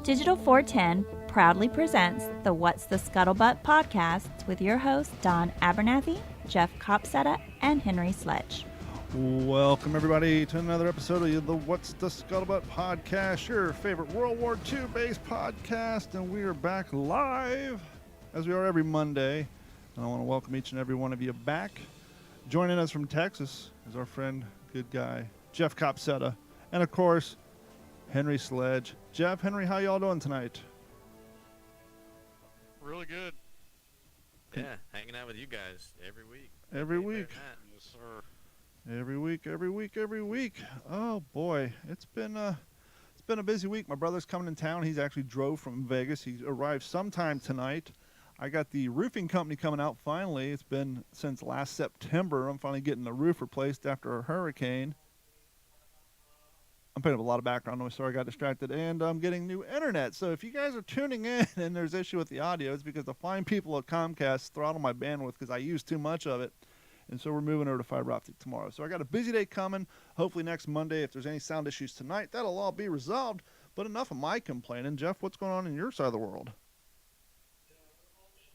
Digital 410 proudly presents the What's the Scuttlebutt podcast with your hosts Don Abernathy, Jeff Copsetta, and Henry Sledge. Welcome, everybody, to another episode of the What's the Scuttlebutt podcast, your favorite World War II-based podcast, and we are back live, as we are every Monday. And I want to welcome each and every one of you back. Joining us from Texas is our friend, good guy, Jeff Copsetta, and, of course, Henry Sledge. Jeff, Henry, how y'all doing tonight? Really good. Yeah, hanging out with you guys every week. Every week. Yes, sir. Every week. Oh boy, it's been a busy week. My brother's coming in town. He's actually drove from Vegas. He arrived sometime tonight. I got the roofing company coming out finally. It's been since last September. I'm finally getting the roof replaced after a hurricane. I'm putting up a lot of background noise, so I got distracted, and I'm getting new internet. So if you guys are tuning in and there's issue with the audio, it's because the fine people at Comcast throttle my bandwidth because I use too much of it. And so we're moving over to fiber optic tomorrow. So I got a busy day coming. Hopefully next Monday, if there's any sound issues tonight, that'll all be resolved. But enough of my complaining. Jeff, what's going on in your side of the world?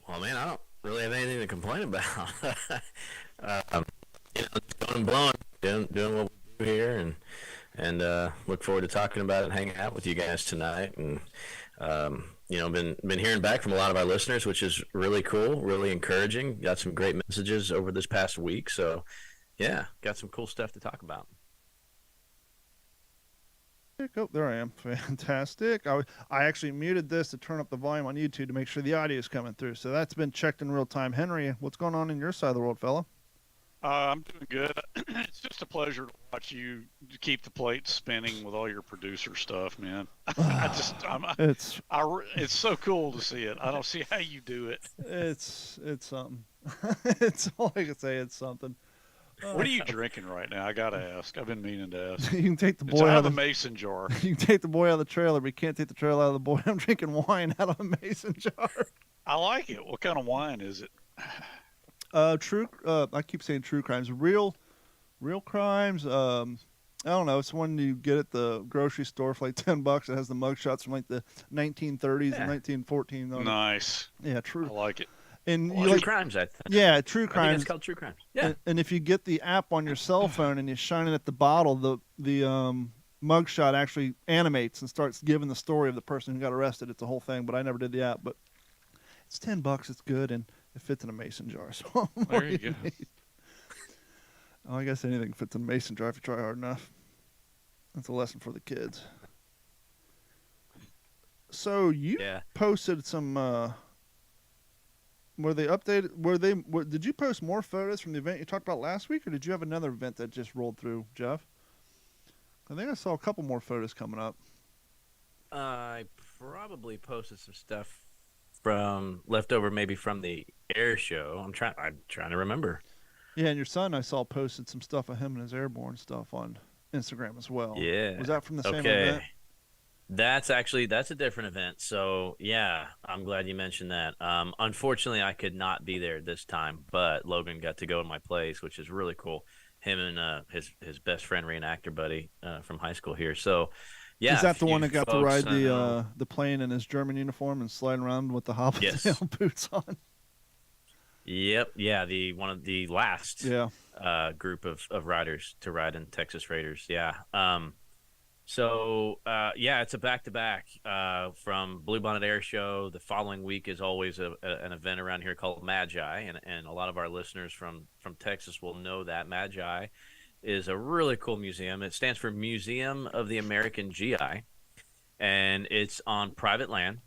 Well, man, I don't really have anything to complain about. Going and blowing, doing what we do here, and look forward to talking about it and hanging out with you guys tonight. And been hearing back from a lot of our listeners, which is really cool, really encouraging. Got some great messages over this past week, so yeah, got some cool stuff to talk about. Oh, there I am. Fantastic. I actually muted this to turn up the volume on YouTube to make sure the audio is coming through. So that's been checked in real time. Henry, what's going on in your side of the world, fella? I'm doing good. It's just a pleasure to watch you keep the plates spinning with all your producer stuff, man. It's so cool to see it. I don't see how you do it. It's something. It's all I can say. It's something. What are you drinking right now? I gotta ask. I've been meaning to ask. You can take the boy out of the mason jar. You can take the boy out of the trailer, but you can't take the trailer out of the boy. I'm drinking wine out of a mason jar. I like it. What kind of wine is it? I keep saying true crimes. Real crimes. I don't know. It's one you get at the grocery store for like $10. It has the mugshots from like the 1930s and 1914. Nice. Yeah, true. I like it. And True crimes, I think. Yeah, true I think crimes. it's called true crimes. Yeah. And if you get the app on your cell phone and you shine it at the bottle, the mugshot actually animates and starts giving the story of the person who got arrested. It's a whole thing, but I never did the app. But it's $10. It's good, and it fits in a mason jar. So there you go. Oh, I guess anything fits in a mason jar if you try hard enough. That's a lesson for the kids. So you posted some. Were they updated? Did you post more photos from the event you talked about last week, or did you have another event that just rolled through, Jeff? I think I saw a couple more photos coming up. I probably posted some stuff from leftover, maybe from the air show. I'm trying to remember. Yeah, and your son I saw posted some stuff of him and his airborne stuff on Instagram as well. Yeah. Was that from the same event? That's a different event. So yeah, I'm glad you mentioned that. Unfortunately, I could not be there this time, but Logan got to go in my place, which is really cool. Him and his best friend reenactor buddy from high school here. So yeah, is that the one that got to ride the plane in his German uniform and slide around with the hobbletail boots on? Yep. Yeah. One of the last group of riders to ride in Texas Raiders. Yeah. So it's a back-to-back from Bluebonnet Air Show. The following week is always an event around here called Magi, and a lot of our listeners from Texas will know that. Magi is a really cool museum. It stands for Museum of the American GI, and it's on private land.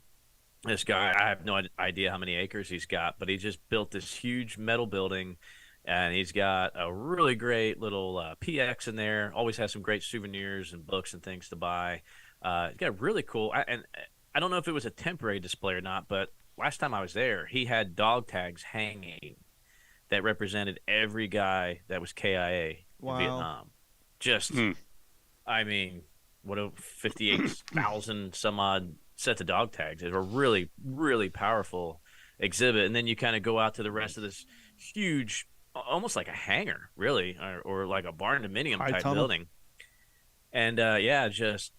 This guy, I have no idea how many acres he's got, but he just built this huge metal building. And he's got a really great little PX in there. Always has some great souvenirs and books and things to buy. He's got a really cool. And I don't know if it was a temporary display or not, but last time I was there, he had dog tags hanging that represented every guy that was KIA in Vietnam. Just, I mean, what a 58,000 some odd sets of dog tags. It's a really, really powerful exhibit. And then you kind of go out to the rest of this huge, almost like a hangar, really, or like a barn dominium type building. And just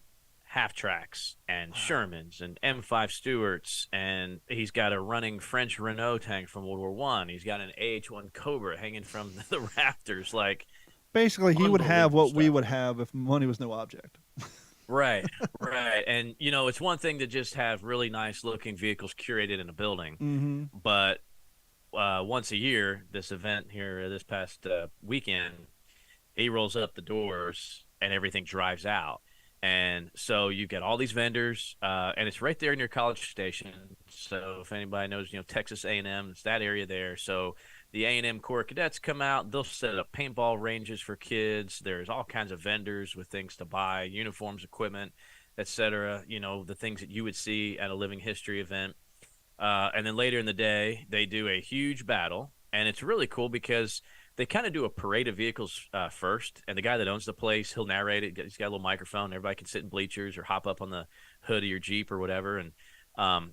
half tracks and Shermans and M5 Stewarts, and he's got a running French Renault tank from World War One. He's got an AH-1 Cobra hanging from the rafters. Like, basically, he would have what we stuff. would have if money was no object. Right, right. And, it's one thing to just have really nice looking vehicles curated in a building, Mm-hmm. but once a year, this event here, this past weekend, he rolls up the doors and everything drives out. And so you get all these vendors, and it's right there in your College Station. So if anybody knows, Texas A&M, it's that area there. So the A&M Corps cadets come out. They'll set up paintball ranges for kids. There's all kinds of vendors with things to buy, uniforms, equipment, etc. The things that you would see at a living history event. And then later in the day, they do a huge battle. And it's really cool because they kind of do a parade of vehicles first, and the guy that owns the place, he'll narrate it. He's got a little microphone. Everybody can sit in bleachers or hop up on the hood of your Jeep or whatever. And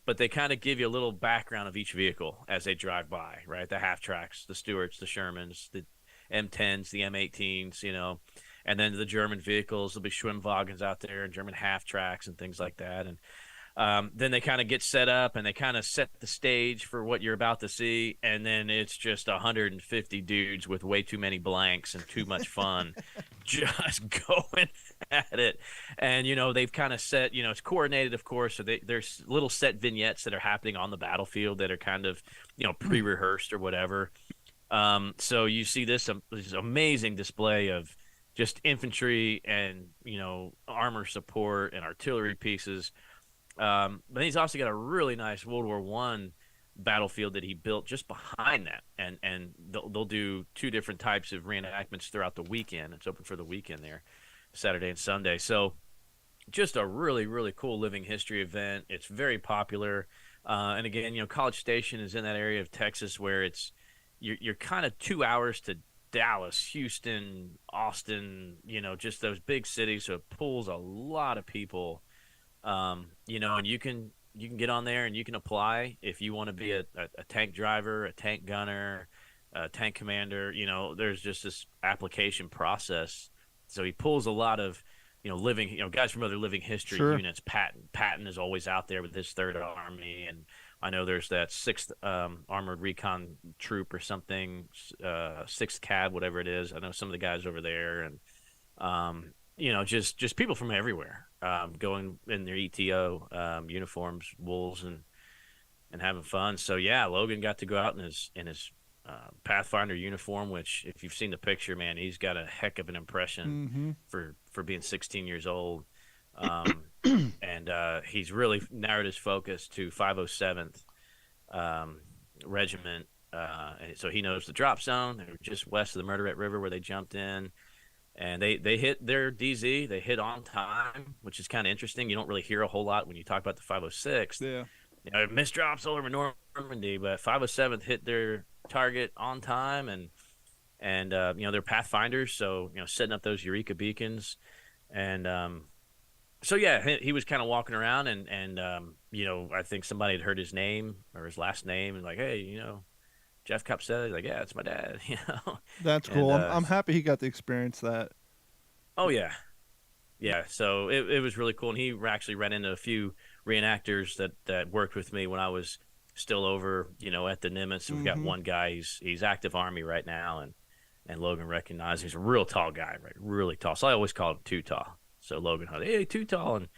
but they kind of give you a little background of each vehicle as they drive by, right? The half tracks, the Stewarts, the Shermans, the M10s, the M18s, and then the German vehicles. There'll be Schwimmwagens out there and German half tracks and things like that. And then they kind of get set up and they kind of set the stage for what you're about to see. And then it's just 150 dudes with way too many blanks and too much fun just going at it. And, they've kind of set, it's coordinated, of course. So there's little set vignettes that are happening on the battlefield that are kind of, pre-rehearsed or whatever. So you see this amazing display of just infantry and, armor support and artillery pieces. But he's also got a really nice World War One battlefield that he built just behind that, and they'll do two different types of reenactments throughout the weekend. It's open for the weekend there, Saturday and Sunday. So just a really, really cool living history event. It's very popular, and again, College Station is in that area of Texas where you're kind of 2 hours to Dallas, Houston, Austin, just those big cities. So it pulls a lot of people. And you can get on there and you can apply if you want to be a tank driver, a tank gunner, a tank commander. There's just this application process. So he pulls a lot of, living, guys from other living history units. Patton is always out there with his Third Army, and I know there's that 6th Armored Recon Troop or something, 6th Cav, whatever it is. I know some of the guys over there, and just people from everywhere, going in their ETO uniforms, wools, and having fun. So yeah, Logan got to go out in his Pathfinder uniform, which if you've seen the picture, man, he's got a heck of an impression for being 16 years old. And he's really narrowed his focus to 507th Regiment. And so he knows the drop zone. They're just west of the Murderette River where they jumped in. And they hit their DZ. They hit on time, which is kind of interesting. You don't really hear a whole lot when you talk about the 506. Yeah. Missed drops all over Normandy, but 507th hit their target on time, and they're Pathfinders, so setting up those Eureka beacons, and so yeah, he was kind of walking around, and I think somebody had heard his name or his last name, and like, hey, Jeff Copsetta. He's like, yeah, it's my dad. That's cool. I'm happy he got to experience that. Oh yeah. So it was really cool, and he actually ran into a few reenactors that worked with me when I was still over, at the Nimitz. We've got one guy. He's active Army right now, and Logan recognized he's a real tall guy, right? Really tall. So I always called him Too Tall. So Logan, hey, Too Tall, and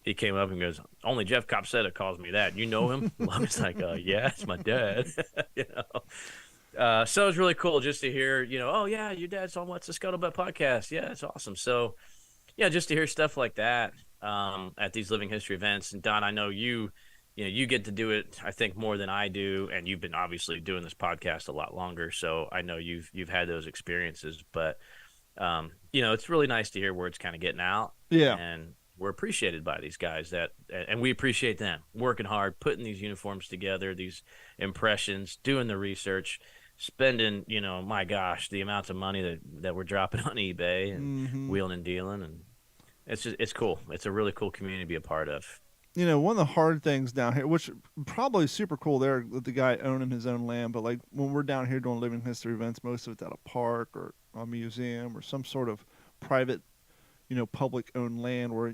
he came up and goes, only Jeff Copsetta calls me that. You know him? Logan's like, yeah, it's my dad. So it's really cool just to hear, oh yeah, your dad's on What's the Scuttlebutt podcast. Yeah, it's awesome. So yeah, just to hear stuff like that at these living history events. And Don, I know you get to do it, I think, more than I do, and you've been obviously doing this podcast a lot longer, so I know you've had those experiences. But it's really nice to hear words kind of getting out. Yeah. And we're appreciated by these guys and we appreciate them working hard, putting these uniforms together, these impressions, doing the research, spending, my gosh, the amounts of money that we're dropping on eBay and wheeling and dealing. And it's cool. It's a really cool community to be a part of. One of the hard things down here, which probably is super cool there with the guy owning his own land, but like when we're down here doing living history events, most of it's at a park or a museum or some sort of private, public owned land where,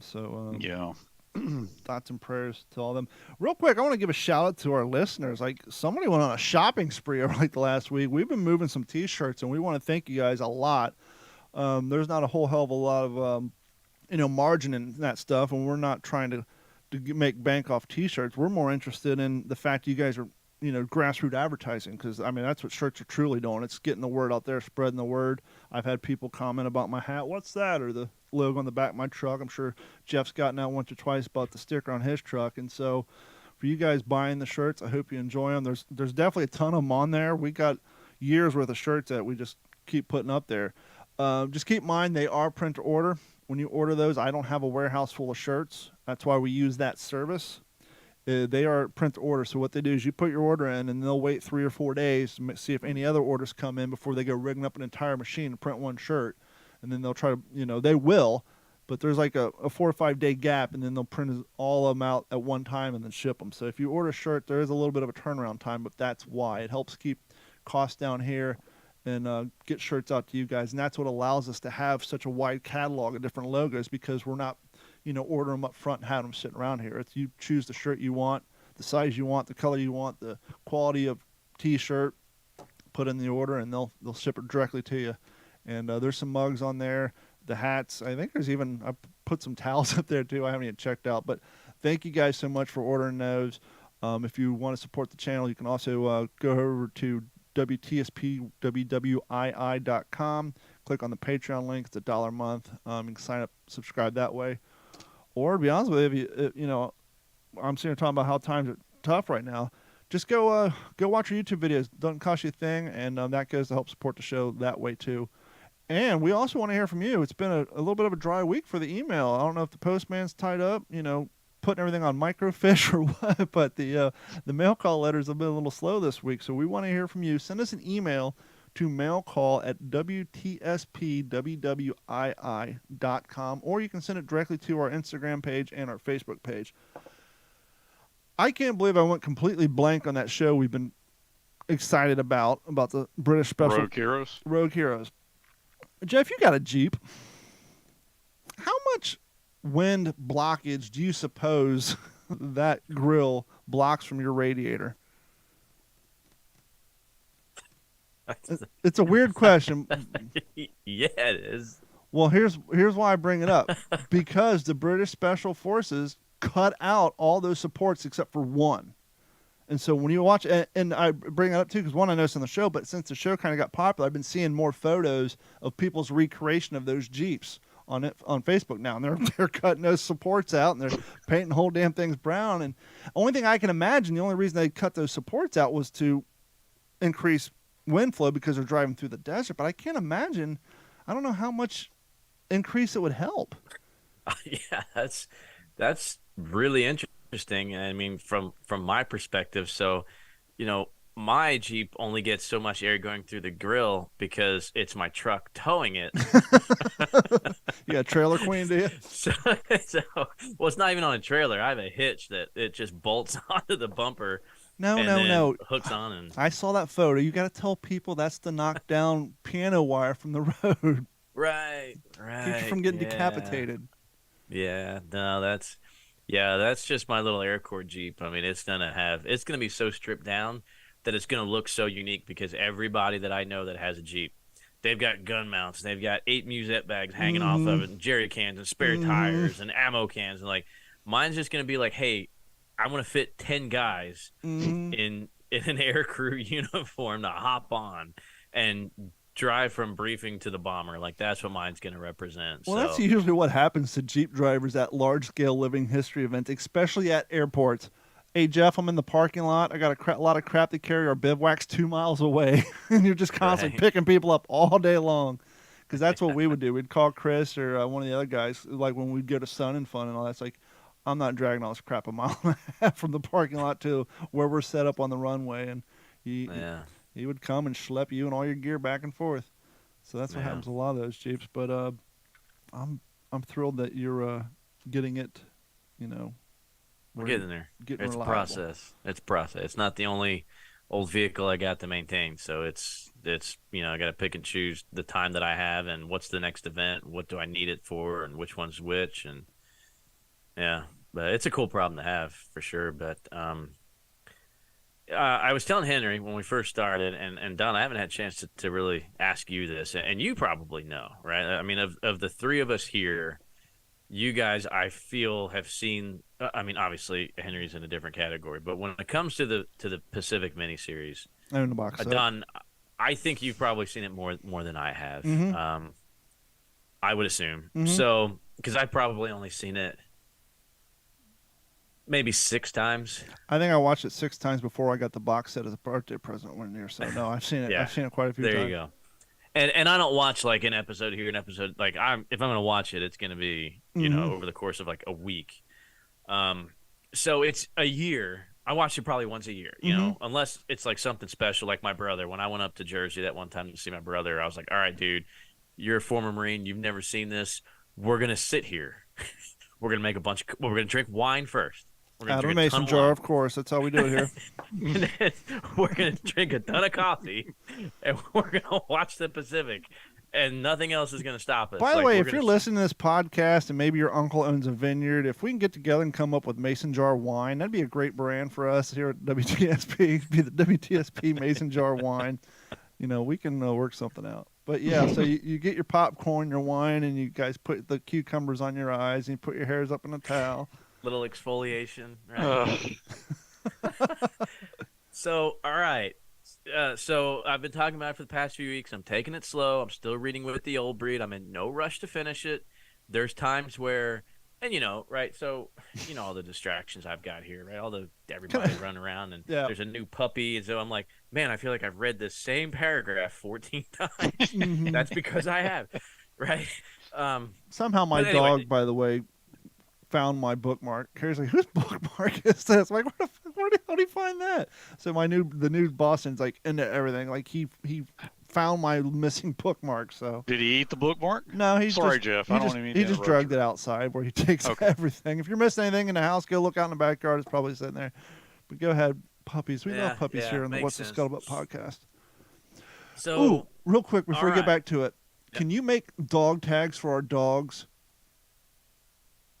So Yeah. thoughts and prayers to all of them. Real quick, I want to give a shout out to our listeners. Like somebody went on a shopping spree over like the last week. We've been moving some T-shirts, and we want to thank you guys a lot. There's not a whole hell of a lot of margin in that stuff, and we're not trying to make bank off T-shirts. We're more interested in the fact you guys are grassroots advertising, because I mean that's what shirts are truly doing. It's getting the word out there, spreading the word. I've had people comment about my hat, what's that, or the logo on the back of my truck. I'm sure Jeff's gotten out once or twice about the sticker on his truck. And so for you guys buying the shirts, I hope you enjoy them. There's definitely a ton of them on there. We got years worth of shirts that we just keep putting up there. Just keep in mind they are print to order. When you order those, I don't have a warehouse full of shirts. That's why we use that service. They are print to order. So what they do is you put your order in, and they'll wait 3 or 4 days to see if any other orders come in before they go rigging up an entire machine to print one shirt. And then they'll try to, they will, but there's like a 4 or 5 day gap, and then they'll print all of them out at one time and then ship them. So if you order a shirt, there is a little bit of a turnaround time, but that's why. It helps keep costs down here and get shirts out to you guys. And that's what allows us to have such a wide catalog of different logos, because we're not, order them up front and have them sitting around here. It's you choose the shirt you want, the size you want, the color you want, the quality of T-shirt, put in the order, and they'll ship it directly to you. And there's some mugs on there, the hats. I think I put some towels up there too. I haven't even checked out. But thank you guys so much for ordering those. If you want to support the channel, you can also go over to WTSPWWII.com. Click on the Patreon link. It's $1 a month. You can sign up, subscribe that way. Or to be honest with you, I'm sitting here talking about how times are tough right now. Just go watch our YouTube videos. Doesn't cost you a thing, and that goes to help support the show that way too. And we also want to hear from you. It's been a little bit of a dry week for the email. I don't know if the postman's tied up, putting everything on microfiche or what, but the mail call letters have been a little slow this week. So we want to hear from you. Send us an email to mailcall@WTSPWWII.com, or you can send it directly to our Instagram page and our Facebook page. I can't believe I went completely blank on that show we've been excited about the British Special Rogue Heroes. Jeff, you got a Jeep. How much wind blockage do you suppose that grill blocks from your radiator? It's a weird question. Yeah, it is. Well, here's why I bring it up. Because the British Special Forces cut out all those supports except for one. And so when you watch, and I bring it up too, because one, I noticed on the show, but since the show kind of got popular, I've been seeing more photos of people's recreation of those Jeeps on Facebook now. And they're cutting those supports out, and they're painting the whole damn things brown. And only thing I can imagine, the only reason they cut those supports out was to increase wind flow because they're driving through the desert. But I can't imagine, I don't know how much increase it would help. Yeah, that's really interesting. I mean, from my perspective, so my Jeep only gets so much air going through the grill because it's my truck towing it. You got a trailer queen, do you? So, well, it's not even on a trailer. I have a hitch that it just bolts onto the bumper. No. Hooks on, and I saw that photo. You got to tell people that's the knockdown piano wire from the road. Right. Keeps you from getting decapitated. Yeah, no, that's just my little Aircore Jeep. I mean, it's gonna be so stripped down that it's gonna look so unique, because everybody that I know that has a Jeep, they've got gun mounts, they've got 8 musette bags hanging off of it, and jerry cans and spare tires and ammo cans, and like mine's just gonna be like, hey, I'm gonna fit 10 guys in an air crew uniform to hop on and drive from briefing to the bomber. Like, that's what mine's going to represent. Well, that's usually what happens to Jeep drivers at large-scale living history events, especially at airports. Hey, Jeff, I'm in the parking lot. I got a lot of crap to carry. Our bivouac's 2 miles away. And you're just constantly picking people up all day long. Because that's what we would do. We'd call Chris or one of the other guys, like when we'd go to Sun and Fun and all that. It's like, I'm not dragging all this crap a mile and a half from the parking lot to where we're set up on the runway. And he would come and schlep you and all your gear back and forth. So that's what happens to a lot of those Jeeps. But I'm thrilled that you're getting it, we're getting there. It's reliable. process. It's process. It's not the only old vehicle I got to maintain. So it's I got to pick and choose the time that I have and what's the next event, what do I need it for, and which one's which. And Yeah, but it's a cool problem to have for sure. But I was telling Henry when we first started, and Don, I haven't had a chance to really ask you this, and you probably know, right? I mean, of the three of us here, you guys, I feel, have seen. I mean, obviously Henry's in a different category, but when it comes to the Pacific miniseries, I own the box set. Don, I think you've probably seen it more than I have. Mm-hmm. I would assume Mm-hmm. so, because I've probably only seen it maybe 6 times. I think I watched it 6 times before I got the box set as a birthday present one year. So no, I've seen it. Yeah. I've seen it quite a few times. There you go. And I don't watch like an episode here, an episode like if I'm gonna watch it, it's gonna be over the course of like a week. So it's a year. I watch it probably once a year, you know, unless it's like something special, like my brother. When I went up to Jersey that one time to see my brother, I was like, all right, dude, you're a former Marine. You've never seen this. We're going to sit here. We're going to make we're going to drink wine first. We're Out of a mason jar, of course. That's how we do it here. And then we're going to drink a ton of coffee, and we're going to watch the Pacific, and nothing else is going to stop us. By the way, if you're listening to this podcast and maybe your uncle owns a vineyard, if we can get together and come up with mason jar wine, that'd be a great brand for us here at WTSP. Be the WTSP mason jar wine. You know, we can work something out. But yeah, so you get your popcorn, your wine, and you guys put the cucumbers on your eyes, and you put your hairs up in a towel. Little exfoliation, right? So, all right. So I've been talking about it for the past few weeks. I'm taking it slow. I'm still reading with the old breed. I'm in no rush to finish it. There's times where, and right? So, all the distractions I've got here, right? Everybody running around, and there's a new puppy. And so I'm like, man, I feel like I've read this same paragraph 14 times. That's because I have, right? Somehow my dog, by the way, found my bookmark. Carrie's like, whose bookmark is this? I'm like, how do you find that? So the new Boston's like into everything. Like he found my missing bookmark. So did he eat the bookmark? No, Jeff. He just drugged it outside where he takes everything. If you're missing anything in the house, go look out in the backyard. It's probably sitting there. But go ahead, puppies. We love puppies here on the What's the Scuttlebutt podcast. So, real quick before we get back to it, can you make dog tags for our dogs?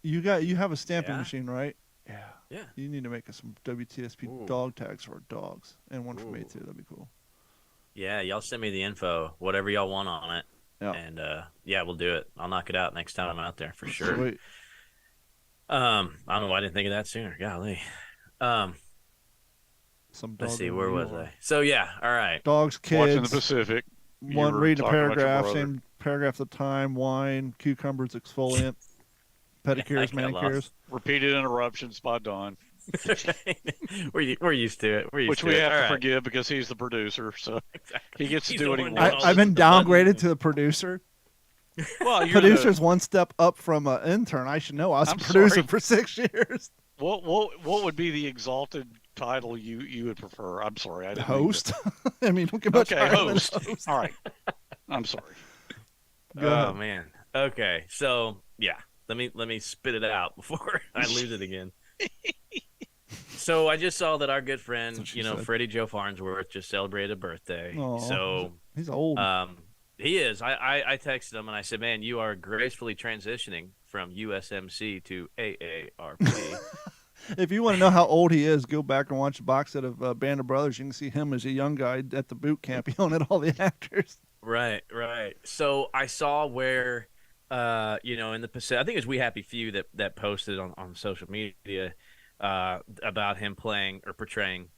You have a stamping machine, right? Yeah. You need to make us some WTSP dog tags for our dogs, and one for me too. That'd be cool. Yeah, y'all send me the info, whatever y'all want on it, and we'll do it. I'll knock it out next time I'm out there for sure. Sweet. I don't know why I didn't think of that sooner. Golly. Let's see, where was I? So all right. Dogs, kids. Watching the Pacific. One reading a paragraph, same paragraph at a time. Wine, cucumbers, exfoliant. Pedicures, manicures. Repeated interruptions by Don. We're used to it. Which we have to forgive because he's the producer, so he gets to do what he wants. I've been downgraded to the producer. Well, producer's one step up from an intern. I should know. I was a producer for 6 years. What would be the exalted title you would prefer? I'm sorry, I didn't host. I mean, look at much host. All right. I'm sorry. Oh man. Okay, so Let me spit it out before I lose it again. So I just saw that our good friend, Freddie Joe Farnsworth just celebrated a birthday. Aww, so he's old. He is. I texted him and I said, "Man, you are gracefully transitioning from USMC to AARP." If you want to know how old he is, go back and watch a box set of Band of Brothers. You can see him as a young guy at the boot camp yelling at all the actors. Right. So I saw where. In the Pacific, I think it was We Happy Few that posted on social media about him playing or portraying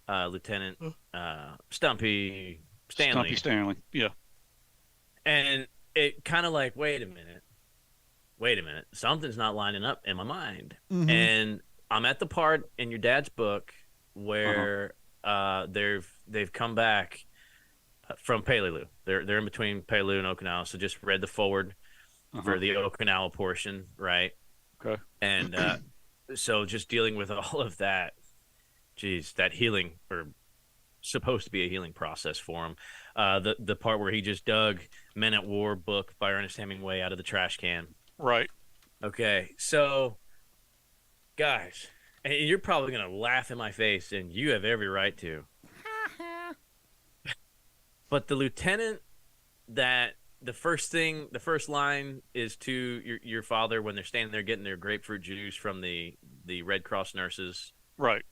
Lieutenant Stumpy Stanley. Stumpy Stanley, yeah. And it kind of like, wait a minute, something's not lining up in my mind. Mm-hmm. And I'm at the part in your dad's book where they've come back from Peleliu. They're in between Peleliu and Okinawa, so just read the forward. For the Okinawa portion, right? Okay. And so just dealing with all of that, that healing, or supposed to be a healing process for him. The part where he just dug Men at War book by Ernest Hemingway out of the trash can. Right. Okay, so, guys, and you're probably going to laugh in my face, and you have every right to. But the lieutenant that the first line is to your father when they're standing there getting their grapefruit juice from the Red Cross nurses, Right.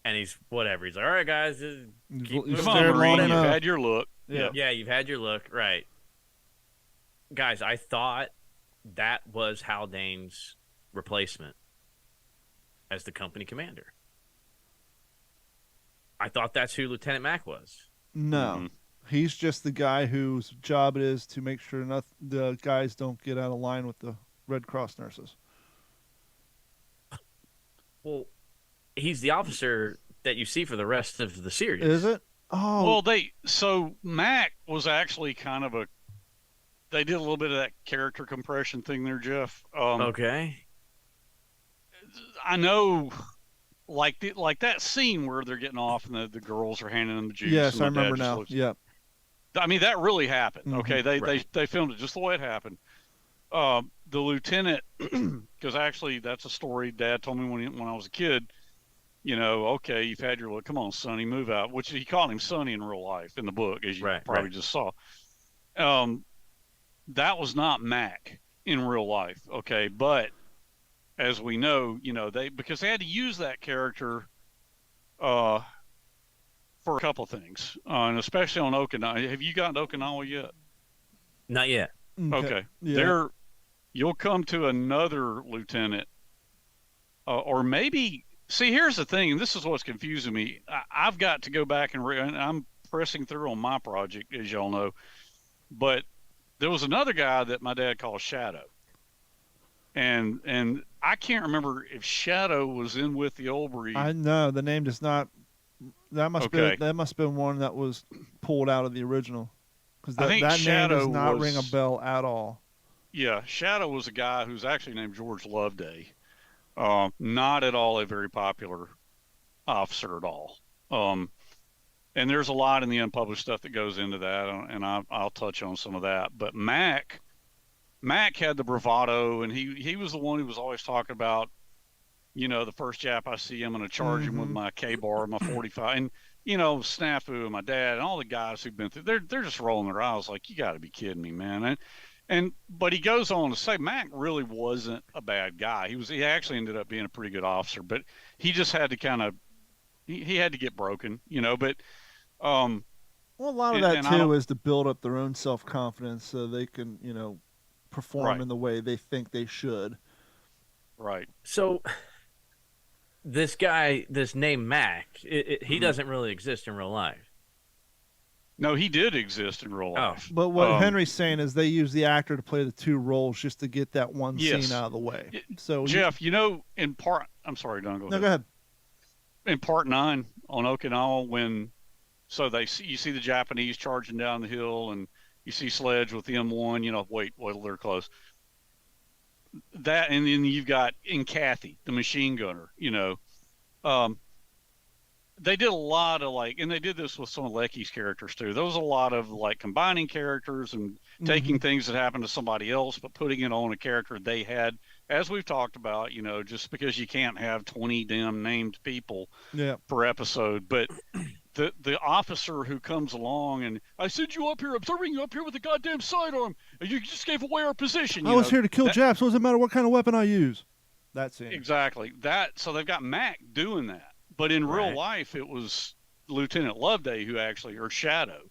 and he's whatever. He's like, all right, guys, keep moving Come on, stared long Marine, you've enough. had your look. Yeah. yeah, you've had your look, right? Guys, I thought that was Haldane's replacement as the company commander. I thought that's who Lieutenant Mack was. No. Mhm. He's just the guy whose job it is to make sure the guys don't get out of line with the Red Cross nurses. Well, he's the officer that you see for the rest of the series. Is it? Oh. Well, so Mac was actually kind of they did a little bit of that character compression thing there, Jeff. Okay. I know, like that scene where they're getting off and the girls are handing them the juice. yes, and I the dad remember just now. looks- Yep. I mean, that really happened. Mhm. Okay, they filmed it just the way it happened. The lieutenant, because actually that's a story Dad told me when I was a kid. You know, okay, you've had your look. Come on, Sonny, move out. Which he called him Sonny in real life in the book, as you probably just saw. That was not Mac in real life, okay. But as we know, because they had to use that character for a couple of things, and especially on Okinawa. Have you gotten to Okinawa yet? Not yet. Okay. Yeah. You'll come to another lieutenant, or maybe. See, here's the thing, and this is what's confusing me. I've got to go back and I'm pressing through on my project, as y'all know. But there was another guy that my dad called Shadow, and I can't remember if Shadow was in with the old breed. I know the name does not. That must Okay. have been one that was pulled out of the original, because I think that name Shadow does not was- ring a bell at all. Yeah, Shadow was a guy who's actually named George Loveday. Not at all a very popular officer at all. And there's a lot in the unpublished stuff that goes into that, and I'll touch on some of that. But Mac had the bravado, and he was the one who was always talking about, the first Jap I see, I'm going to charge him with my K-bar, my 45, and Snafu and my dad and all the guys who've been through. They're just rolling their eyes like, you got to be kidding me, man. But he goes on to say Mac really wasn't a bad guy. He actually ended up being a pretty good officer, but he just had to he had to get broken, But Well, a lot of that too is to build up their own self-confidence so they can, perform in the way they think they should. Right. So this guy, this name Mac, he doesn't really exist in real life. No, he did exist in real life. But what Henry's saying is they use the actor to play the two roles just to get that one Yes. scene out of the way. So Jeff, in part, I'm sorry, Don, go ahead. No, go ahead. In part 9 on Okinawa, you see the Japanese charging down the hill, and you see Sledge with the M1. Wait till they're close. That, and then you've got Kathy, the machine gunner. They did a lot of and they did this with some of Lecky's characters too. There was a lot of combining characters and taking things that happened to somebody else, but putting it on a character they had, as we've talked about, just because you can't have 20 damn named people per episode. But the officer who comes along and I sent you up here, I'm serving you up here with a goddamn sidearm, and you just gave away our position. I was here to kill Japs. So it doesn't matter what kind of weapon I use. That's it. Exactly. So they've got Mac doing that. But in real life, it was Lieutenant Loveday or Shadow,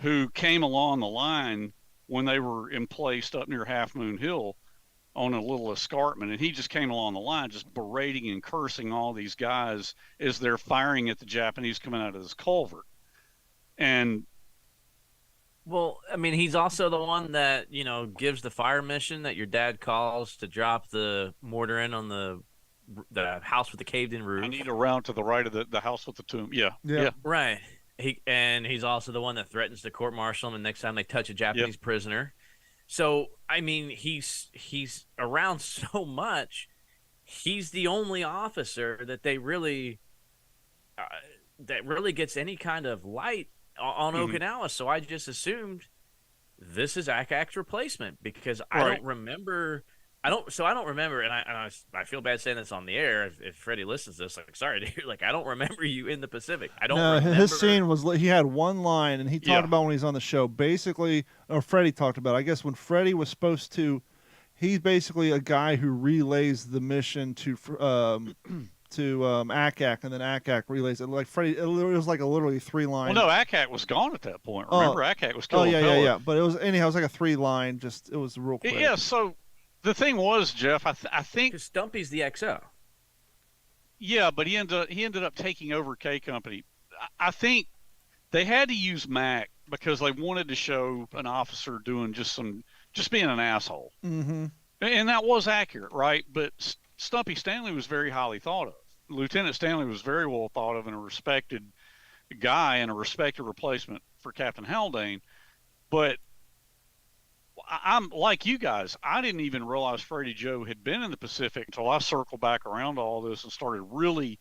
who came along the line when they were in place up near Half Moon Hill on a little escarpment. And he just came along the line just berating and cursing all these guys as they're firing at the Japanese coming out of this culvert. And well, I mean, he's also the one that, gives the fire mission that your dad calls to drop the mortar in on the house with the caved-in roof. I need a round to the right of the house with the tomb. Yeah. Right. He's also the one that threatens to court-martial him the next time they touch a Japanese prisoner. So, I mean, he's around so much. He's the only officer that they really gets any kind of light on Okinawa. So I just assumed this is Akak's replacement because I don't remember I don't remember, and I feel bad saying this on the air. If Freddie listens to this, like, sorry, dude, like, I don't remember you in the Pacific. I don't No, remember. his scene was he had one line, and he talked Yeah. about when he's on the show. Basically, or Freddie talked about. I guess when Freddie was supposed to, he's basically a guy who relays the mission to Akak, and then Akak relays it. Like Freddie, it was like a literally 3-line. Well, no, Akak was gone at that point. Remember, Akak was still. Oh a pillar. yeah. But it was anyhow. It was like a 3-line. Just it was real quick. Yeah. So the thing was, Jeff, I think. Because Stumpy's the XO. Yeah, but he ended up taking over K Company. I think they had to use Mac because they wanted to show an officer doing just being an asshole. Mm-hmm. And that was accurate, right? But Stumpy Stanley was very highly thought of. Lieutenant Stanley was very well thought of and a respected guy and a respected replacement for Captain Haldane. But I'm like you guys. I didn't even realize Freddie Joe had been in the Pacific until I circled back around to all this and started really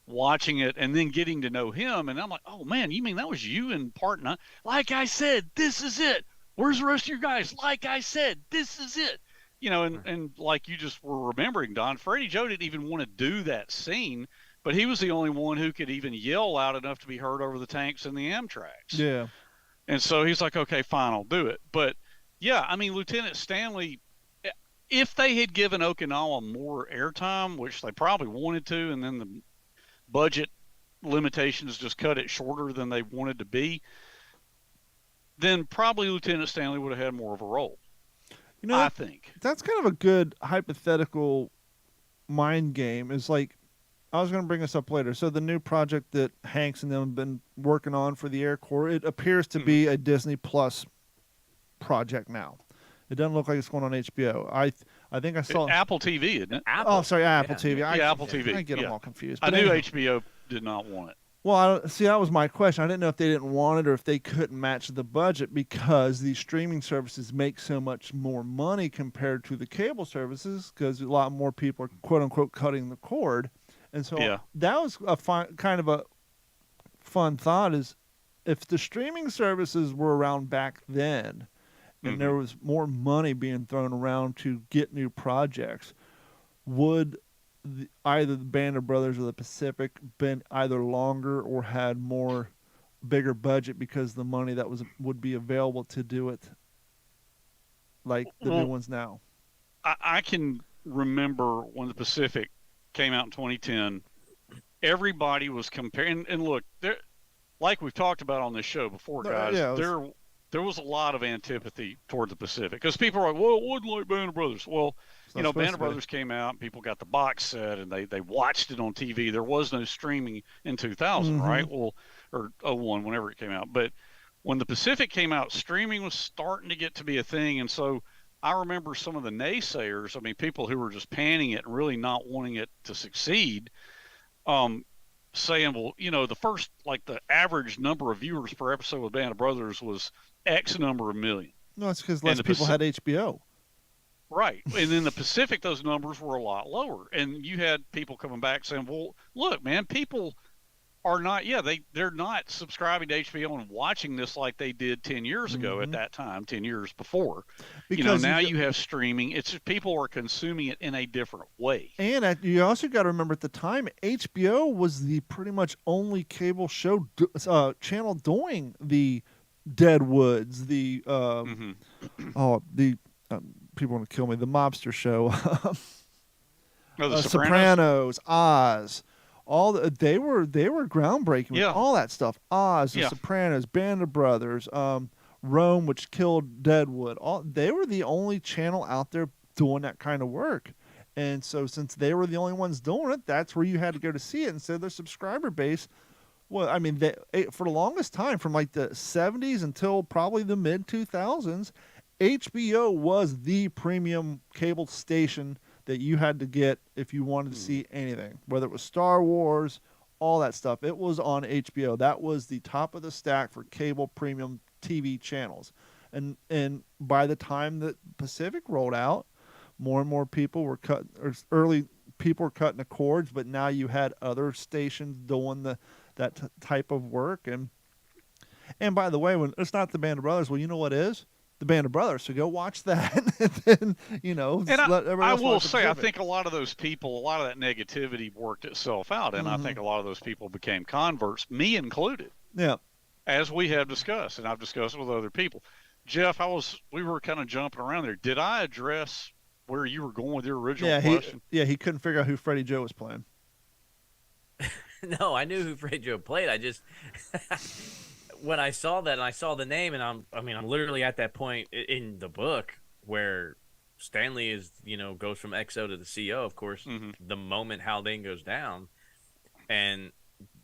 watching it and then getting to know him. And I'm like, oh man, you mean that was you in part 9? Like I said, this is it. Where's the rest of your guys? Like I said, this is it. You know, and like you just were remembering, Don, Freddie Joe didn't even want to do that scene, but he was the only one who could even yell loud enough to be heard over the tanks and the Amtraks. Yeah. And so he's like, okay, fine, I'll do it. But yeah, I mean, Lieutenant Stanley, if they had given Okinawa more airtime, which they probably wanted to, and then the budget limitations just cut it shorter than they wanted to be, then probably Lieutenant Stanley would have had more of a role. You know, I think that's kind of a good hypothetical mind game. Is like, I was going to bring this up later. So the new project that Hanks and them have been working on for the Air Corps, it appears to be a Disney Plus project now. It doesn't look like it's going on HBO. I think I saw Apple TV, isn't it? Apple. Oh, sorry, Apple TV. Yeah, Apple TV. I get them Yeah. all confused. I But knew anyhow. HBO did not want it. Well, see, that was my question. I didn't know if they didn't want it or if they couldn't match the budget because these streaming services make so much more money compared to the cable services because a lot more people are, quote unquote, cutting the cord. And so Yeah. that was a kind of a fun thought is if the streaming services were around back then and there was more money being thrown around to get new projects, would either the Band of Brothers or the Pacific been either longer or had more bigger budget because the money that would be available to do it like the new ones now? I can remember when the Pacific came out in 2010, everybody was comparing. And look, there, like we've talked about on this show before, guys, there was a lot of antipathy toward the Pacific because people are like, well, it wasn't like Band of Brothers. Well, you know, Band of Brothers came out and people got the box set and they watched it on TV. There was no streaming in 2000, right? Well, or 01, whenever it came out. But when the Pacific came out, streaming was starting to get to be a thing. And so I remember some of the naysayers, I mean, people who were just panning it and really not wanting it to succeed, saying, well, you know, the first, like the average number of viewers per episode with Band of Brothers was X number of million. No, it's because less people had HBO. Right. And in the Pacific, those numbers were a lot lower. And you had people coming back saying, well, look, man, people are not, they're not subscribing to HBO and watching this like they did 10 years ago at that time, 10 years before. Because now you have streaming. It's just people are consuming it in a different way. And you also got to remember at the time, HBO was the pretty much only cable show channel doing the Deadwoods, the people want to kill me. The mobster show, The Sopranos, Oz, they were groundbreaking with all that stuff. Oz, The Sopranos, Band of Brothers, Rome, which killed Deadwood. They were the only channel out there doing that kind of work. And so since they were the only ones doing it, that's where you had to go to see it. And so their subscriber base, well, I mean, for the longest time, from like the 70s until probably the mid-2000s, HBO was the premium cable station that you had to get if you wanted to see anything, whether it was Star Wars, all that stuff. It was on HBO. That was the top of the stack for cable premium TV channels. And by the time that Pacific rolled out, more and more people were cutting the cords, but now you had other stations doing that type of work. And by the way, when it's not the Band of Brothers, well, you know what is? the Band of Brothers. So go watch that, and then And let everybody I else will watch the say, I Pacific. think a lot of those people, a lot of that negativity worked itself out, and I think a lot of those people became converts, me included, Yeah. as we have discussed, and I've discussed it with other people. Jeff, we were kind of jumping around there. Did I address where you were going with your original question? He couldn't figure out who Freddie Joe was playing. No, I knew who Freddie Joe played. I just when I saw that and I saw the name, and I'm literally at that point in the book where Stanley is, goes from XO to the CO, of course, the moment Haldane goes down. And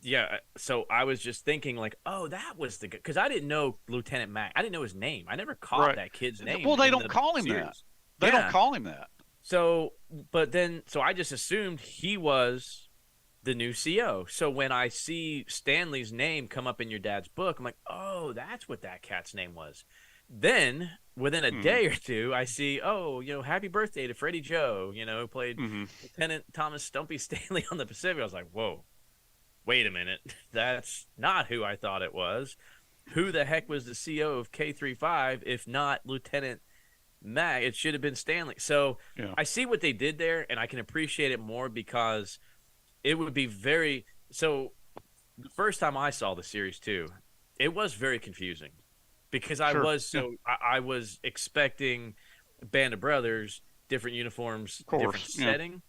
yeah, so I was just thinking like, oh, that was the because I didn't know Lieutenant Mac. I didn't know his name. I never caught that kid's name. Well, they don't call him that. They don't call him that. So, so I just assumed he was the new CO. So when I see Stanley's name come up in your dad's book, I'm like, oh, that's what that cat's name was. Then within a day or two, I see, happy birthday to Freddie Joe, who played Lieutenant Thomas Stumpy Stanley on the Pacific. I was like, whoa, wait a minute. That's not who I thought it was. Who the heck was the CO of K-35 if not Lieutenant Mac? It should have been Stanley. So I see what they did there, and I can appreciate it more because it would be so the first time I saw the series too, it was very confusing because I was expecting Band of Brothers, different uniforms, different setting.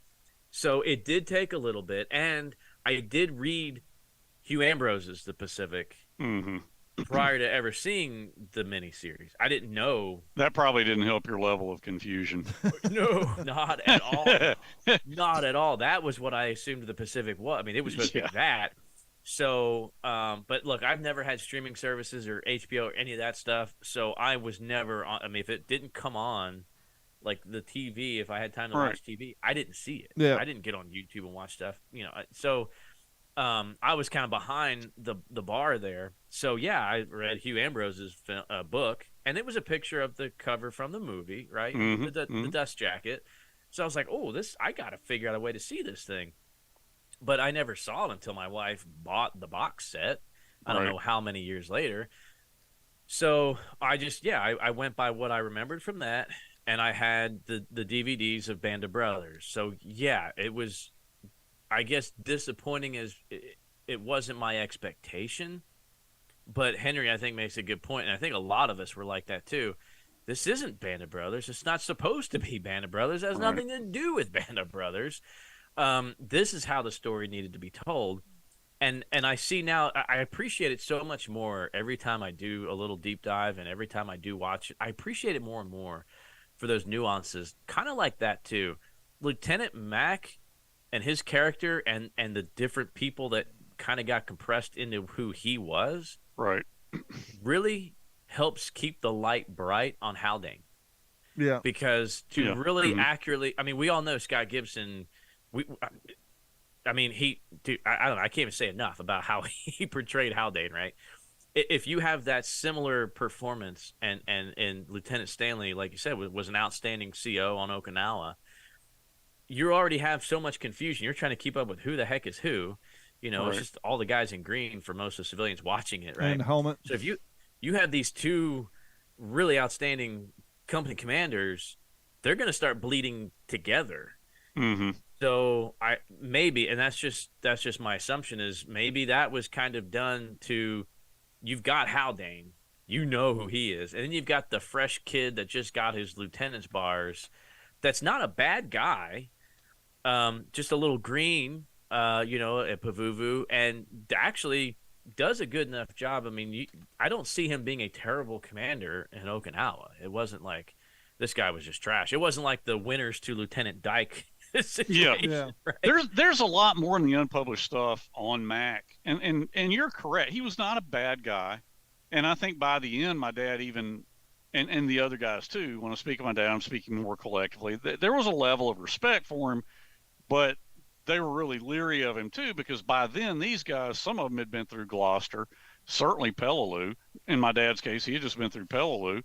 So it did take a little bit, and I did read Hugh Ambrose's The Pacific prior to ever seeing the miniseries. I didn't know. That probably didn't help your level of confusion. No, not at all. Not at all. That was what I assumed the Pacific was. I mean, it was supposed to be that. So, but look, I've never had streaming services or HBO or any of that stuff. So I was never on. I mean, if it didn't come on, like the TV, if I had time to watch TV, I didn't see it. Yeah. I didn't get on YouTube and watch stuff, So I was kind of behind the bar there. So yeah, I read Hugh Ambrose's book, and it was a picture of the cover from the movie, right? The dust jacket. So I was like, oh, I got to figure out a way to see this thing. But I never saw it until my wife bought the box set. I don't know how many years later. So I just, I went by what I remembered from that, and I had the DVDs of Band of Brothers. So yeah, it was, I guess, disappointing as it wasn't my expectation. But Henry, I think, makes a good point, and I think a lot of us were like that too. This isn't Band of Brothers. It's not supposed to be Band of Brothers. It has nothing to do with Band of Brothers. This is how the story needed to be told. And I see now, I appreciate it so much more every time I do a little deep dive, and every time I do watch it. I appreciate it more and more for those nuances. Kind of like that too. Lieutenant Mac and his character and the different people that kind of got compressed into who he was. Right. Really helps keep the light bright on Haldane. Yeah. Because to really accurately, I mean, we all know Scott Gibson. I mean, I don't know. I can't even say enough about how he portrayed Haldane, right? If you have that similar performance, and Lieutenant Stanley, like you said, was an outstanding CO on Okinawa, you already have so much confusion. You're trying to keep up with who the heck is who. It's just all the guys in green for most of the civilians watching it, right? And the helmet. So if you have these two really outstanding company commanders, they're going to start bleeding together. So and that's just my assumption, is maybe that was kind of done to, you've got Haldane, who he is, and then you've got the fresh kid that just got his lieutenant's bars. That's not a bad guy, just a little green, at Pavuvu, and actually does a good enough job. I mean, I don't see him being a terrible commander in Okinawa. It wasn't like this guy was just trash. It wasn't like the winners to Lieutenant Dyke situation. Right? There's a lot more in the unpublished stuff on Mac, and you're correct. He was not a bad guy, and I think by the end, my dad even, and the other guys too. When I speak of my dad, I'm speaking more collectively. There was a level of respect for him, but they were really leery of him too, because by then these guys, some of them had been through Gloucester, certainly Peleliu. In my dad's case, he had just been through Peleliu.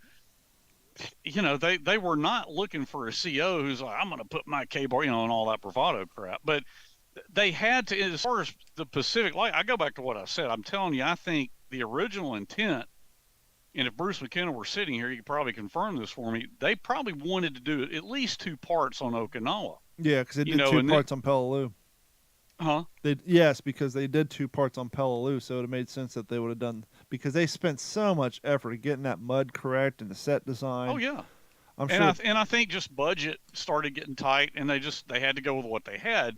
They were not looking for a CO who's like, I'm going to put my K-bar, and all that bravado crap. But they had to, as far as the Pacific, like I go back to what I said. I'm telling you, I think the original intent and if Bruce McKenna were sitting here, he could probably confirm this for me. They probably wanted to do at least 2 parts on Okinawa. Yeah, because they did know, 2 and parts on Peleliu. Huh? Yes, because they did 2 parts on Peleliu, so it would have made sense that they would have done, because they spent so much effort getting that mud correct and the set design. Oh yeah. I'm And sure. I think just budget started getting tight, and they had to go with what they had,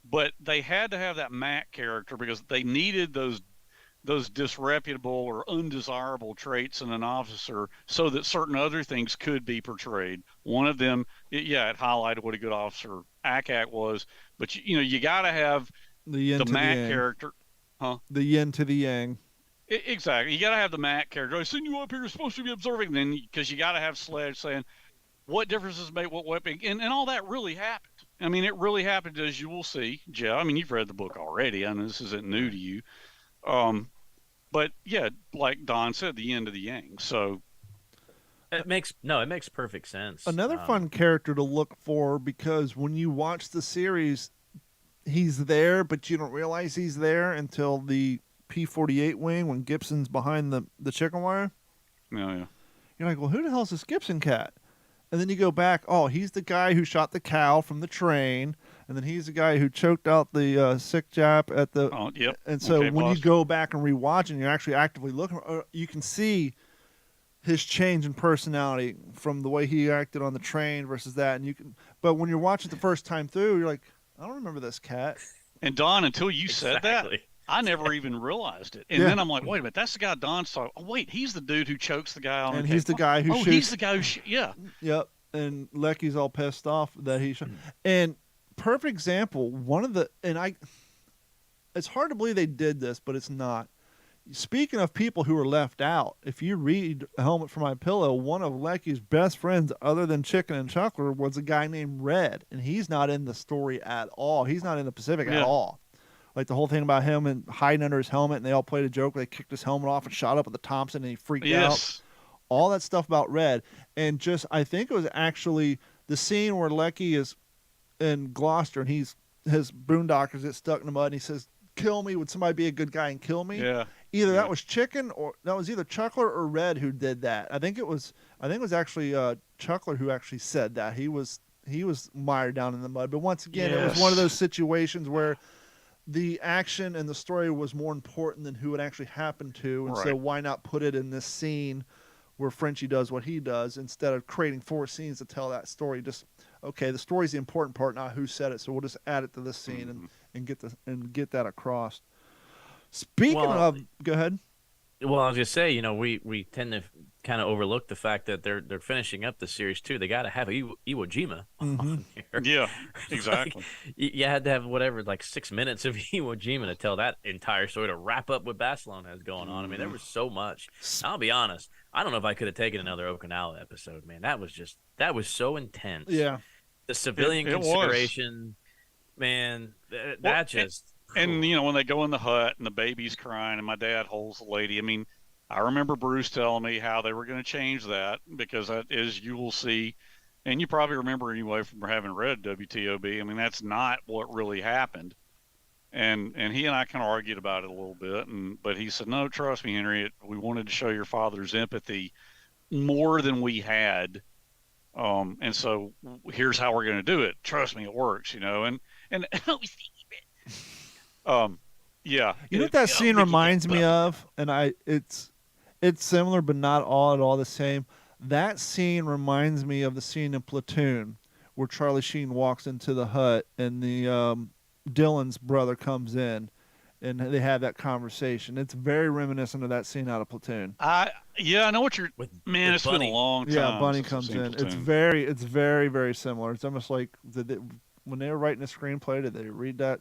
but they had to have that Mac character because they needed those disreputable or undesirable traits in an officer so that certain other things could be portrayed. One of them, it highlighted what a good officer Akak was, but you got to have The yin the to the Mac yang. character. Huh? The yin to the yang. Exactly. You got to have the Mac character. I send you up here, you're supposed to be observing. Then, because you got to have Sledge saying, what difference does it make what weapon? And all that really happened. I mean, it really happened, as you will see, Jeff. I mean, you've read the book already. I know this isn't new to you. But yeah, like Don said, the yin to the yang. So it makes perfect sense. Another fun character to look for, because when you watch the series, he's there, but you don't realize he's there until the P-48 wing when Gibson's behind the chicken wire. Yeah. You're like, well, who the hell is this Gibson cat? And then you go back, oh, he's the guy who shot the cow from the train, and then he's the guy who choked out the sick Jap at the... Oh, yep. And so Okay, when boss. you go back and rewatch and you're actually actively looking, you can see his change in personality from the way he acted on the train versus that. And but when you're watching the first time through, you're like, I don't remember this cat. And Don, until you said that, Exactly. I never even realized it. And then I'm like, wait a minute, that's the guy Don saw. Oh, wait, he's the dude who chokes the guy on And the he's the guy who shoots. he's the guy who yeah. Yep. And Lecky's all pissed off that he shot. And perfect example, it's hard to believe they did this, but it's not. Speaking of people who were left out, if you read A Helmet for My Pillow, one of Lecky's best friends, other than Chicken and Chuckler, was a guy named Red, and he's not in the story at all. He's not in the Pacific at all. Like the whole thing about him and hiding under his helmet, and they all played a joke where they kicked his helmet off and shot up with the Thompson, and he freaked out. All that stuff about Red. And I think it was actually the scene where Lecky is in Gloucester, and his boondockers get stuck in the mud, and he says, kill me, would somebody be a good guy and kill me? Yeah. That was Chicken, or that was either Chuckler or Red who did that. I think it was actually Chuckler who actually said that. He was mired down in the mud. But once again, it was one of those situations where the action and the story was more important than who it actually happened to, and so why not put it in this scene where Frenchie does what he does instead of creating 4 scenes to tell that story? Just the story's the important part, not who said it. So we'll just add it to this scene and get that across. Speaking of, go ahead. Well, I was gonna say, we tend to kind of overlook the fact that they're finishing up the series too. They got to have Iwo Jima on here. Yeah, exactly. You had to have whatever, like 6 minutes of Iwo Jima to tell that entire story, to wrap up what Barcelona has going on. I mean, there was so much. I'll be honest, I don't know if I could have taken another Okinawa episode, man. That was so intense. Yeah, the civilian consideration, man. And when they go in the hut and the baby's crying and my dad holds the lady, I mean, I remember Bruce telling me how they were going to change that, because that is, you will see, and you probably remember anyway from having read WTOB. I mean, that's not what really happened. And he and I kind of argued about it a little bit, but he said, no, trust me, Henry, we wanted to show your father's empathy more than we had. And so here's how we're going to do it. Trust me, it works, and yeah. You know what that scene reminds me of? And it's similar, but not all at all the same. That scene reminds me of the scene in Platoon where Charlie Sheen walks into the hut and the Dylan's brother comes in, and they have that conversation. It's very reminiscent of that scene out of Platoon. I know what you're. Man, it's been a long time. Yeah, Bunny comes in. It's very, very similar. It's almost like when they were writing the screenplay, did they read that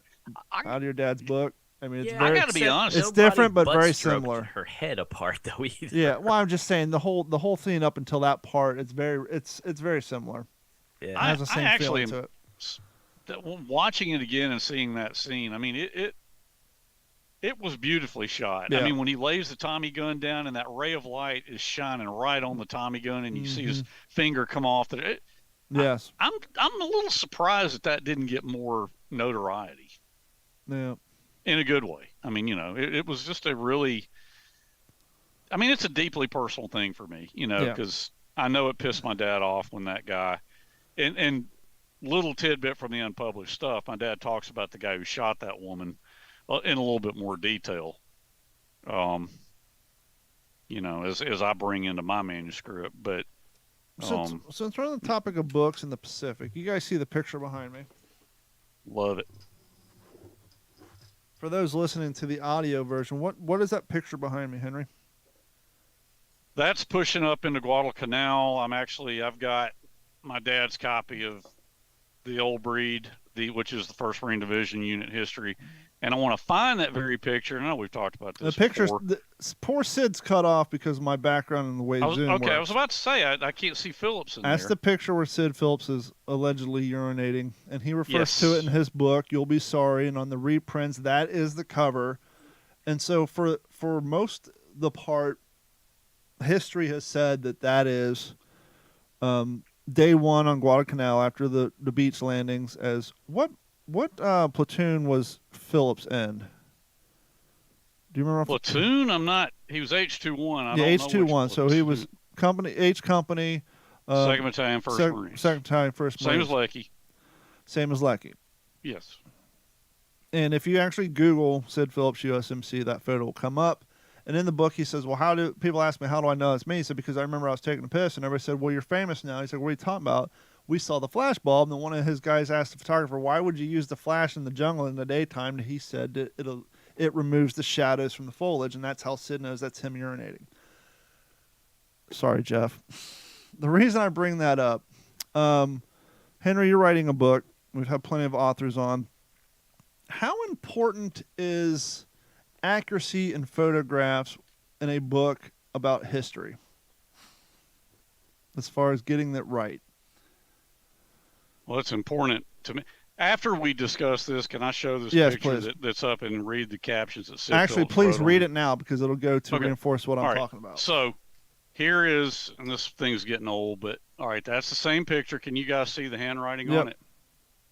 out of your dad's book? I mean, I gotta be honest. It's different, but very similar. Her head apart, though. Either. Yeah, well, I'm just saying the whole scene up until that part, it's very similar. Yeah, it has the same feeling to it. Watching it again and seeing that scene, I mean, it was beautifully shot. Yeah. I mean, when he lays the Tommy gun down and that ray of light is shining right on the Tommy gun, and you see his finger come off. Yes, I'm a little surprised that didn't get more notoriety. Yeah. In a good way. I mean, it was just a really, I mean, it's a deeply personal thing for me, you know, Yeah. because I know it pissed my dad off when that guy, and little tidbit from the unpublished stuff, my dad talks about the guy who shot that woman in a little bit more detail. Um, you know, as I bring into my manuscript, but Since we're on the topic of books in the Pacific, you guys see the picture behind me? love it. For those listening to the audio version, what is that picture behind me, Henry? That's pushing up into Guadalcanal. I've got my dad's copy of the old breed, which is the First Marine Division unit history, and I want to find that very picture. I know we've talked about this. The pictures, before. Poor Sid's cut off because of my background and the way Zoom works. I was about to say I can't see Phillips in That's there. the picture where Sid Phillips is allegedly urinating, and he refers to it in his book, You'll Be Sorry, and on the reprints, that is the cover. And so for most the part, history has said that is day one on Guadalcanal after the beach landings. As what platoon was Phillips in? Do you remember? Platoon? He was H21. Yeah, H21. So he was H Company. Second Battalion, First Marines. Second Battalion, First Marines. Same as Lecky. Yes. And if you actually Google Sid Phillips USMC, that photo will come up. And in the book, he says, well, people ask me, how do I know it's me? He said, because I remember I was taking a piss, and everybody said, well, you're famous now. He said, what are you talking about? We saw the flash bulb, and then one of his guys asked the photographer, why would you use the flash in the jungle in the daytime? And he said that it removes the shadows from the foliage, and that's how Sid knows that's him urinating. Sorry, Jeff. The reason I bring that up, Henry, you're writing a book. We've had plenty of authors on. How important is accuracy in photographs in a book about history as far as getting that right? Well, it's important to me. After we discuss this, can I show this picture that's up and read the captions that Sid Actually, Phillips please wrote read on it now because it'll go to reinforce what I'm talking about. So here is, and this thing's getting old, but all right, that's the same picture. Can you guys see the handwriting on it?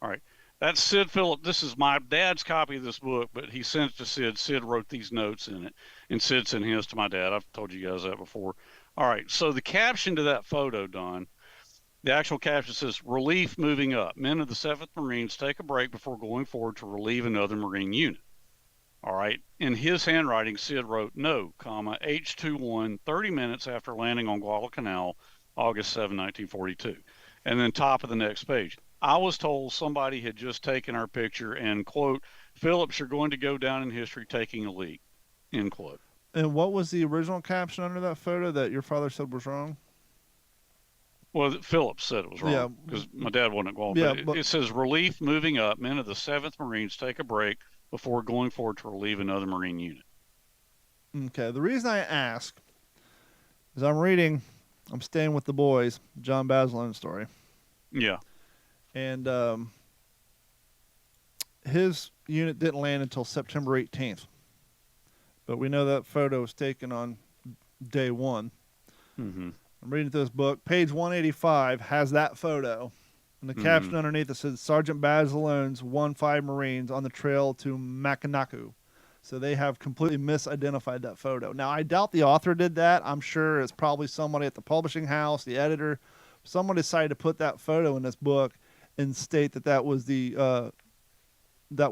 All right. That's Sid Phillips. This is my dad's copy of this book, but he sent it to Sid. Sid wrote these notes in it, and Sid sent his to my dad. I've told you guys that before. All right, so the caption to that photo, Don, the actual caption says, relief moving up. Men of the 7th Marines take a break before going forward to relieve another Marine unit. All right, in his handwriting, Sid wrote, no, comma, H21, 30 minutes after landing on Guadalcanal, August 7, 1942. And then top of the next page. I was told somebody had just taken our picture and, quote, Phillips, you're going to go down in history taking a leak, end quote. And what was the original caption under that photo that your father said was wrong? Well, Phillips said it was wrong because my dad wasn't involved. Yeah, but it says relief moving up. Men of the 7th Marines take a break before going forward to relieve another Marine unit. Okay. The reason I ask is I'm staying with the boys, John Basilone story. Yeah. And his unit didn't land until September 18th. But we know that photo was taken on day one. Mm-hmm. I'm reading through this book. Page 185 has that photo. And the caption underneath it says, Sergeant Basilone's 1-5 Marines on the trail to Makanaku. So they have completely misidentified that photo. Now, I doubt the author did that. I'm sure it's probably somebody at the publishing house, the editor. Someone decided to put that photo in this book and state that was that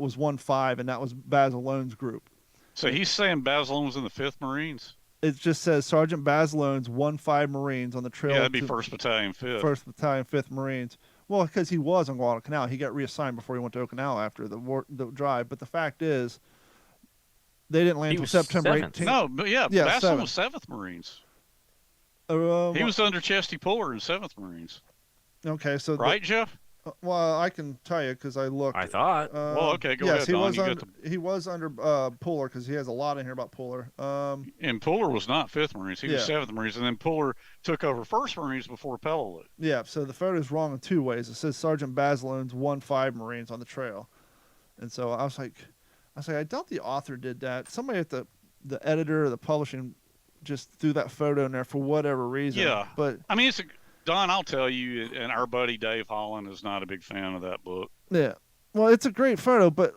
was 1-5 and that was Basilone's group. So he's saying Basilone was in the 5th Marines? It just says Sergeant Basilone's 1-5 Marines on the trail. Yeah, that'd be 1st Battalion, 5th. 1st Battalion, 5th Marines. Well, because he was on Guadalcanal. He got reassigned before he went to Okinawa after the drive. But the fact is, they didn't land until September 18th. No, but Basilone was 7th Marines. He was under Chesty Puller in 7th Marines. Okay, so right, Jeff? Well, I can tell you because I looked. I thought. Well, okay, go ahead. He was under Puller because he has a lot in here about Puller. And Puller was not 5th Marines; he was 7th Marines, and then Puller took over 1st Marines before Peleliu. Yeah, so the photo is wrong in two ways. It says Sergeant Basilone's 1-5 Marines on the trail, and so I was like, I doubt the author did that. Somebody at the editor or the publishing just threw that photo in there for whatever reason. Yeah, but I mean, Don, I'll tell you, and our buddy Dave Holland is not a big fan of that book. Yeah. Well, it's a great photo,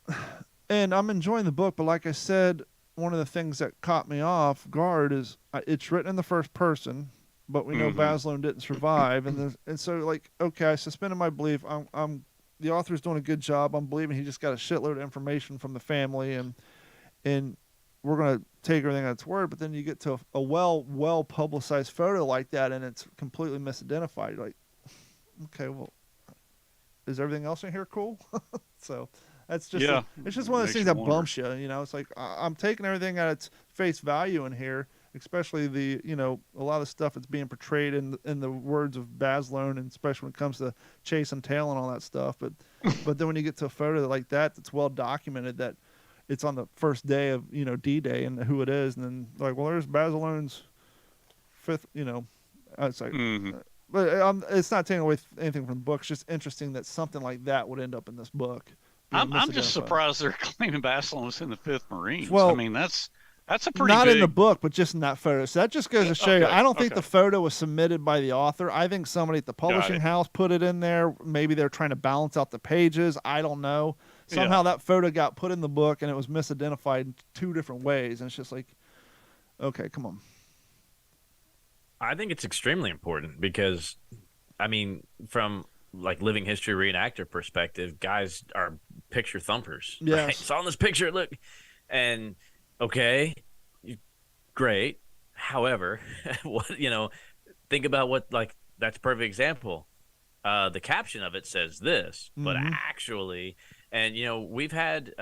and I'm enjoying the book, but like I said, one of the things that caught me off guard is it's written in the first person, but we know Baz Luhrmann didn't survive, and so like, okay, I suspended my belief. I'm the author's doing a good job. I'm believing he just got a shitload of information from the family, and we're gonna take everything at its word. But then you get to a well publicized photo like that, and it's completely misidentified. You're like, okay, well, is everything else in here cool? So that's just it's just one of those things that bumps you. You know, it's like I'm taking everything at its face value in here, especially the a lot of stuff that's being portrayed in the words of Baz Luhrmann, and especially when it comes to chase and tail and all that stuff. But then when you get to a photo like that that's well documented, that it's on the first day of D-Day and who it is, and then like, well, there's Baz Luhrmann's fifth. It's like. But it's not taking away anything from the book. It's just interesting that something like that would end up in this book. I'm just surprised they're claiming Baz Luhrmann was in the 5th Marines. Well, I mean, that's a pretty not big... in the book, but just in that photo. So that just goes to show you. I don't think the photo was submitted by the author. I think somebody at the publishing house put it in there. Maybe they're trying to balance out the pages. I don't know. Somehow that photo got put in the book, and it was misidentified in 2 different ways. And it's just like, okay, come on. I think it's extremely important because, I mean, from like living history reenactor perspective, guys are picture thumpers. Yes. Right? Saw in this picture, look, and okay, great. However, what think about what, like, that's a perfect example. The caption of it says this, but actually, and we've had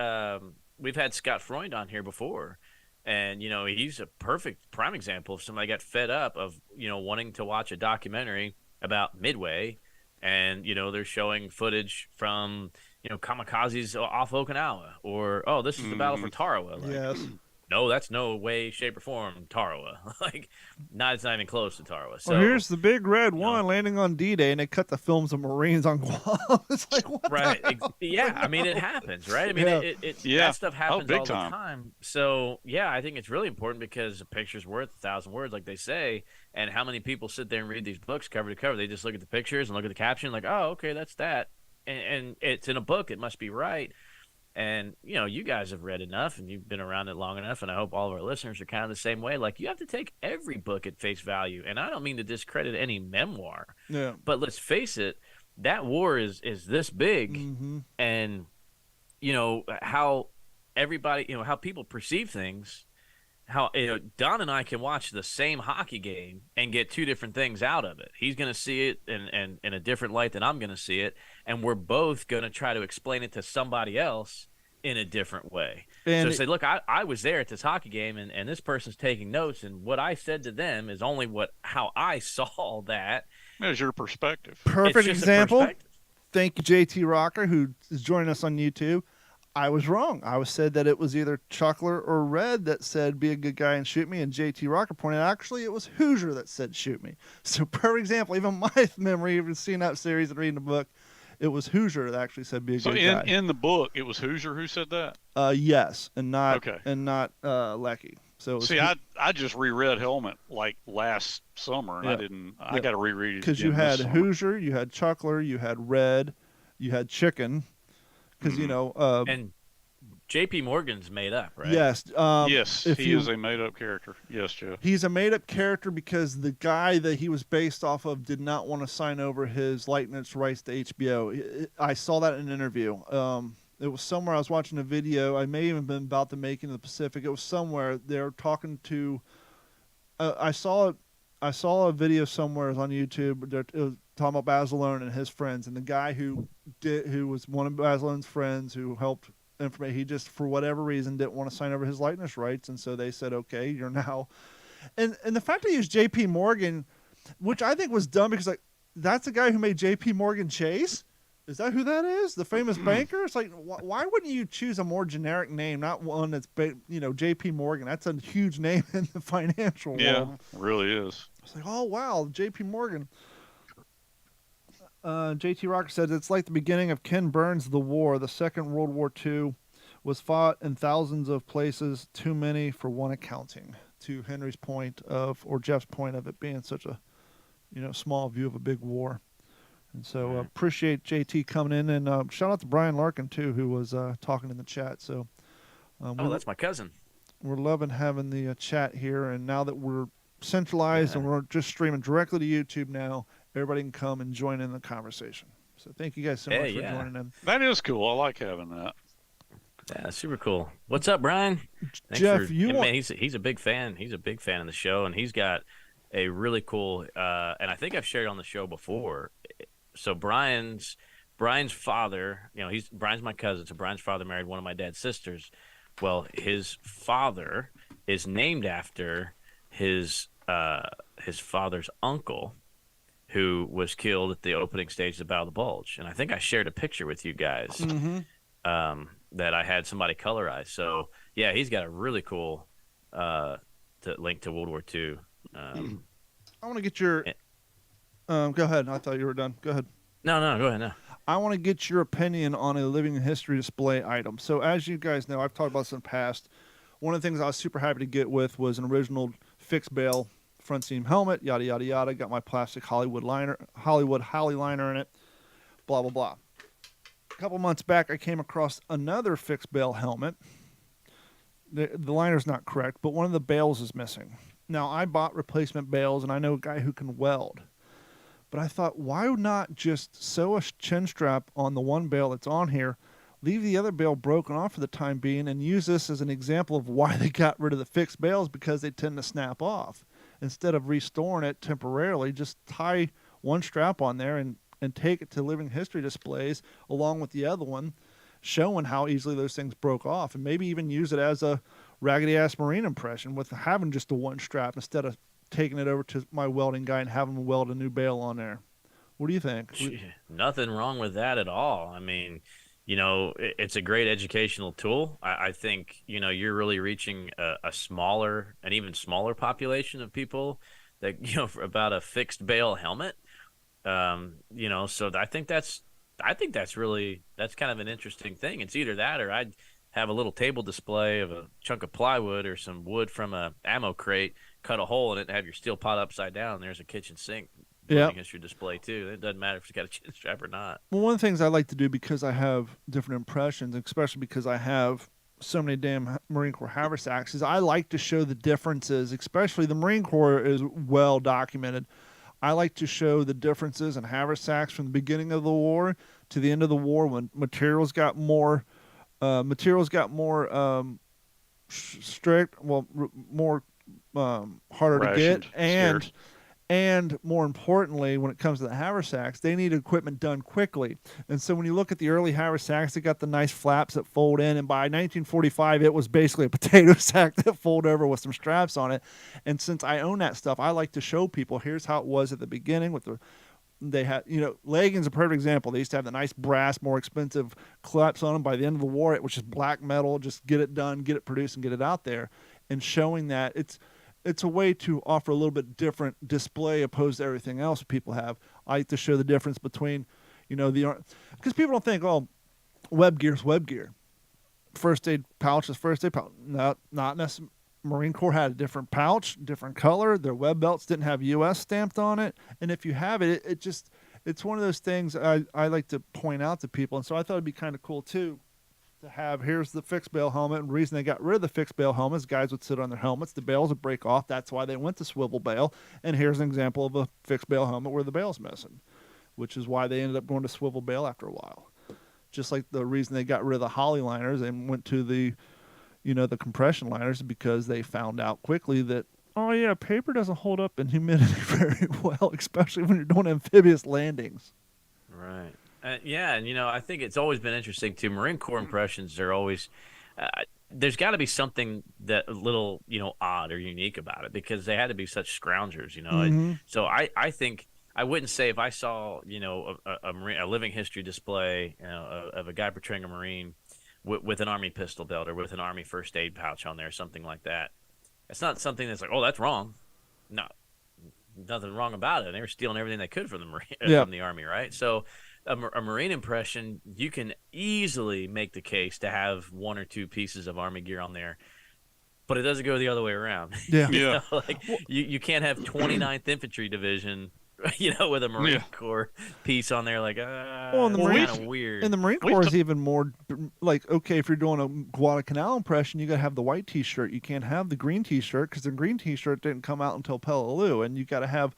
Scott Freund on here before. And, he's a perfect prime example of somebody got fed up of, wanting to watch a documentary about Midway. And, they're showing footage from, kamikazes off Okinawa. Or, oh, this is the battle for Tarawa. Like, yes. No, that's no way, shape, or form Tarawa. Like, it's not even close to Tarawa. So, well, here's the big red one landing on D-Day, and they cut the films of Marines on Guam. It's like, what right. the hell? Yeah, I mean, it happens, right? I mean, that stuff happens all the time. So, yeah, I think it's really important because a picture's worth 1,000 words, like they say. And how many people sit there and read these books cover to cover? They just look at the pictures and look at the caption like, oh, okay, that's that. And it's in a book. It must be right. And, you guys have read enough and you've been around it long enough, and I hope all of our listeners are kind of the same way. Like, you have to take every book at face value. And I don't mean to discredit any memoir, but let's face it, that war is this big. And, how everybody, how people perceive things, how Don and I can watch the same hockey game and get 2 different things out of it. He's going to see it in a different light than I'm going to see it, and we're both going to try to explain it to somebody else in a different way. And so say, look, I was there at this hockey game, and this person's taking notes, and what I said to them is only how I saw that. There's your perspective. Perfect example. Thank you, JT Rocker, who is joining us on YouTube. I was wrong. I was said that it was either Chuckler or Red that said be a good guy and shoot me, and JT Rocker pointed out actually it was Hoosier that said shoot me. So per example, even my memory, even seeing that series and reading the book, it was Hoosier that actually said be a good guy. So in the book, it was Hoosier who said that? Yes, and not Lecky. So see, I just reread Helmet like last summer, and I got to reread it because you had Hoosier, you had Chuckler, you had Red, you had Chicken. Because and J.P. Morgan's made up, right? Yes. Yes, he is a made-up character. Yes, Jeff. He's a made-up character because the guy that he was based off of did not want to sign over his likeness rights to HBO. I saw that in an interview. It was somewhere I was watching a video. I may even been about the making of the Pacific. It was somewhere they were talking to. I saw a video somewhere on YouTube. It was talking about Baz Luhrmann and his friends, and the guy who was one of Baz Luhrmann's friends who helped information. He just, for whatever reason, didn't want to sign over his likeness rights, and so they said, "Okay, you're now." And the fact that he used J.P. Morgan, which I think was dumb because like that's the guy who made J.P. Morgan Chase. Is that who that is? The famous banker? It's like, why wouldn't you choose a more generic name, not one that's, J.P. Morgan? That's a huge name in the financial world. Yeah, it really is. It's like, oh, wow, J.P. Morgan. J.T. Rocker said, it's like the beginning of Ken Burns' The War. The Second World War II was fought in thousands of places, too many for one accounting. To Henry's point or Jeff's point of it being such a, small view of a big war. And so appreciate JT coming in, and shout out to Brian Larkin too, who was talking in the chat. So, that's my cousin. We're loving having the chat here, and now that we're centralized and we're just streaming directly to YouTube now, everybody can come and join in the conversation. So thank you guys so much for joining in. That is cool. I like having that. Yeah, super cool. What's up, Brian? Jeff, man, he's a big fan. He's a big fan of the show, and he's got a really cool. And I think I've shared on the show before. So Brian's father, Brian's my cousin. So Brian's father married one of my dad's sisters. Well, his father is named after his father's uncle, who was killed at the opening stage of the Battle of the Bulge. And I think I shared a picture with you guys that I had somebody colorize. So yeah, he's got a really cool link to World War II. I want to get your. Go ahead. I thought you were done. Go ahead. No, go ahead. No. I want to get your opinion on a living history display item. So as you guys know, I've talked about this in the past. One of the things I was super happy to get with was an original fixed bale front seam helmet, yada, yada, yada. Got my plastic Hollywood Holly liner in it, blah, blah, blah. A couple months back, I came across another fixed bale helmet. The liner's not correct, but one of the bales is missing. Now, I bought replacement bales, and I know a guy who can weld. But I thought, why not just sew a chin strap on the one bale that's on here, leave the other bale broken off for the time being, and use this as an example of why they got rid of the fixed bales, because they tend to snap off. Instead of restoring it temporarily, just tie one strap on there and take it to living history displays along with the other one, showing how easily those things broke off, and maybe even use it as a raggedy-ass Marine impression with having just the one strap instead of taking it over to my welding guy and having him weld a new bale on there. What do you think? Nothing wrong with that at all. I mean, it's a great educational tool. I think, you're really reaching an even smaller population of people that, about a fixed bale helmet. So I think that's kind of an interesting thing. It's either that, or I'd have a little table display of a chunk of plywood or some wood from a ammo crate, cut a hole in it, and have your steel pot upside down. There's a kitchen sink. Yeah, history display too. It doesn't matter if it's got a chin strap or not. Well, one of the things I like to do, because I have different impressions, especially because I have so many damn Marine Corps haversacks, is I like to show the differences. Especially the Marine Corps is well documented. I like to show the differences in haversacks from the beginning of the war to the end of the war, when materials got more strict, more harder rationed, to get, and more importantly, when it comes to the haversacks, they need equipment done quickly. And so when you look at the early haversacks, they got the nice flaps that fold in, and by 1945, it was basically a potato sack that fold over with some straps on it. And since I own that stuff, I like to show people, here's how it was at the beginning with they had, leggings, a perfect example. They used to have the nice brass, more expensive clips on them. By the end of the war, it was just black metal. Just get it done, get it produced, and get it out there. And showing that it's a way to offer a little bit different display opposed to everything else people have. I like to show the difference between, because people don't think, web gear's web gear. First aid pouch is first aid pouch. No, not necessarily. Marine Corps had a different pouch, different color. Their web belts didn't have U.S. stamped on it. And if you have it, it's one of those things I like to point out to people. And so I thought it'd be kind of cool, too, to have, here's the fixed bale helmet. And the reason they got rid of the fixed bale helmets, guys would sit on their helmets. The bales would break off. That's why they went to swivel bale. And here's an example of a fixed bale helmet where the bale's missing, which is why they ended up going to swivel bale after a while. Just like the reason they got rid of the Holly liners and went to the compression liners, because they found out quickly that, paper doesn't hold up in humidity very well, especially when you're doing amphibious landings. Right. And I think it's always been interesting too. Marine Corps impressions are always there's got to be something that a little odd or unique about it, because they had to be such scroungers. So I think I wouldn't say if I saw a living history display of a guy portraying a Marine with an Army pistol belt or with an Army first aid pouch on there, something like that. It's not something that's like, that's wrong. No, nothing wrong about it. They were stealing everything they could from the Army, right? So a Marine impression, you can easily make the case to have one or two pieces of Army gear on there, but it doesn't go the other way around. Yeah. You can't have 29th Infantry Division with a Marine Yeah. Corps piece on there, like, Well, in the it's Marine, kind of weird. in the Marine We've Corps t- is even more like, okay, if you're doing a Guadalcanal impression, you got to have the white T-shirt. You can't have the green T-shirt because the green T-shirt didn't come out until Peleliu, and you got to have,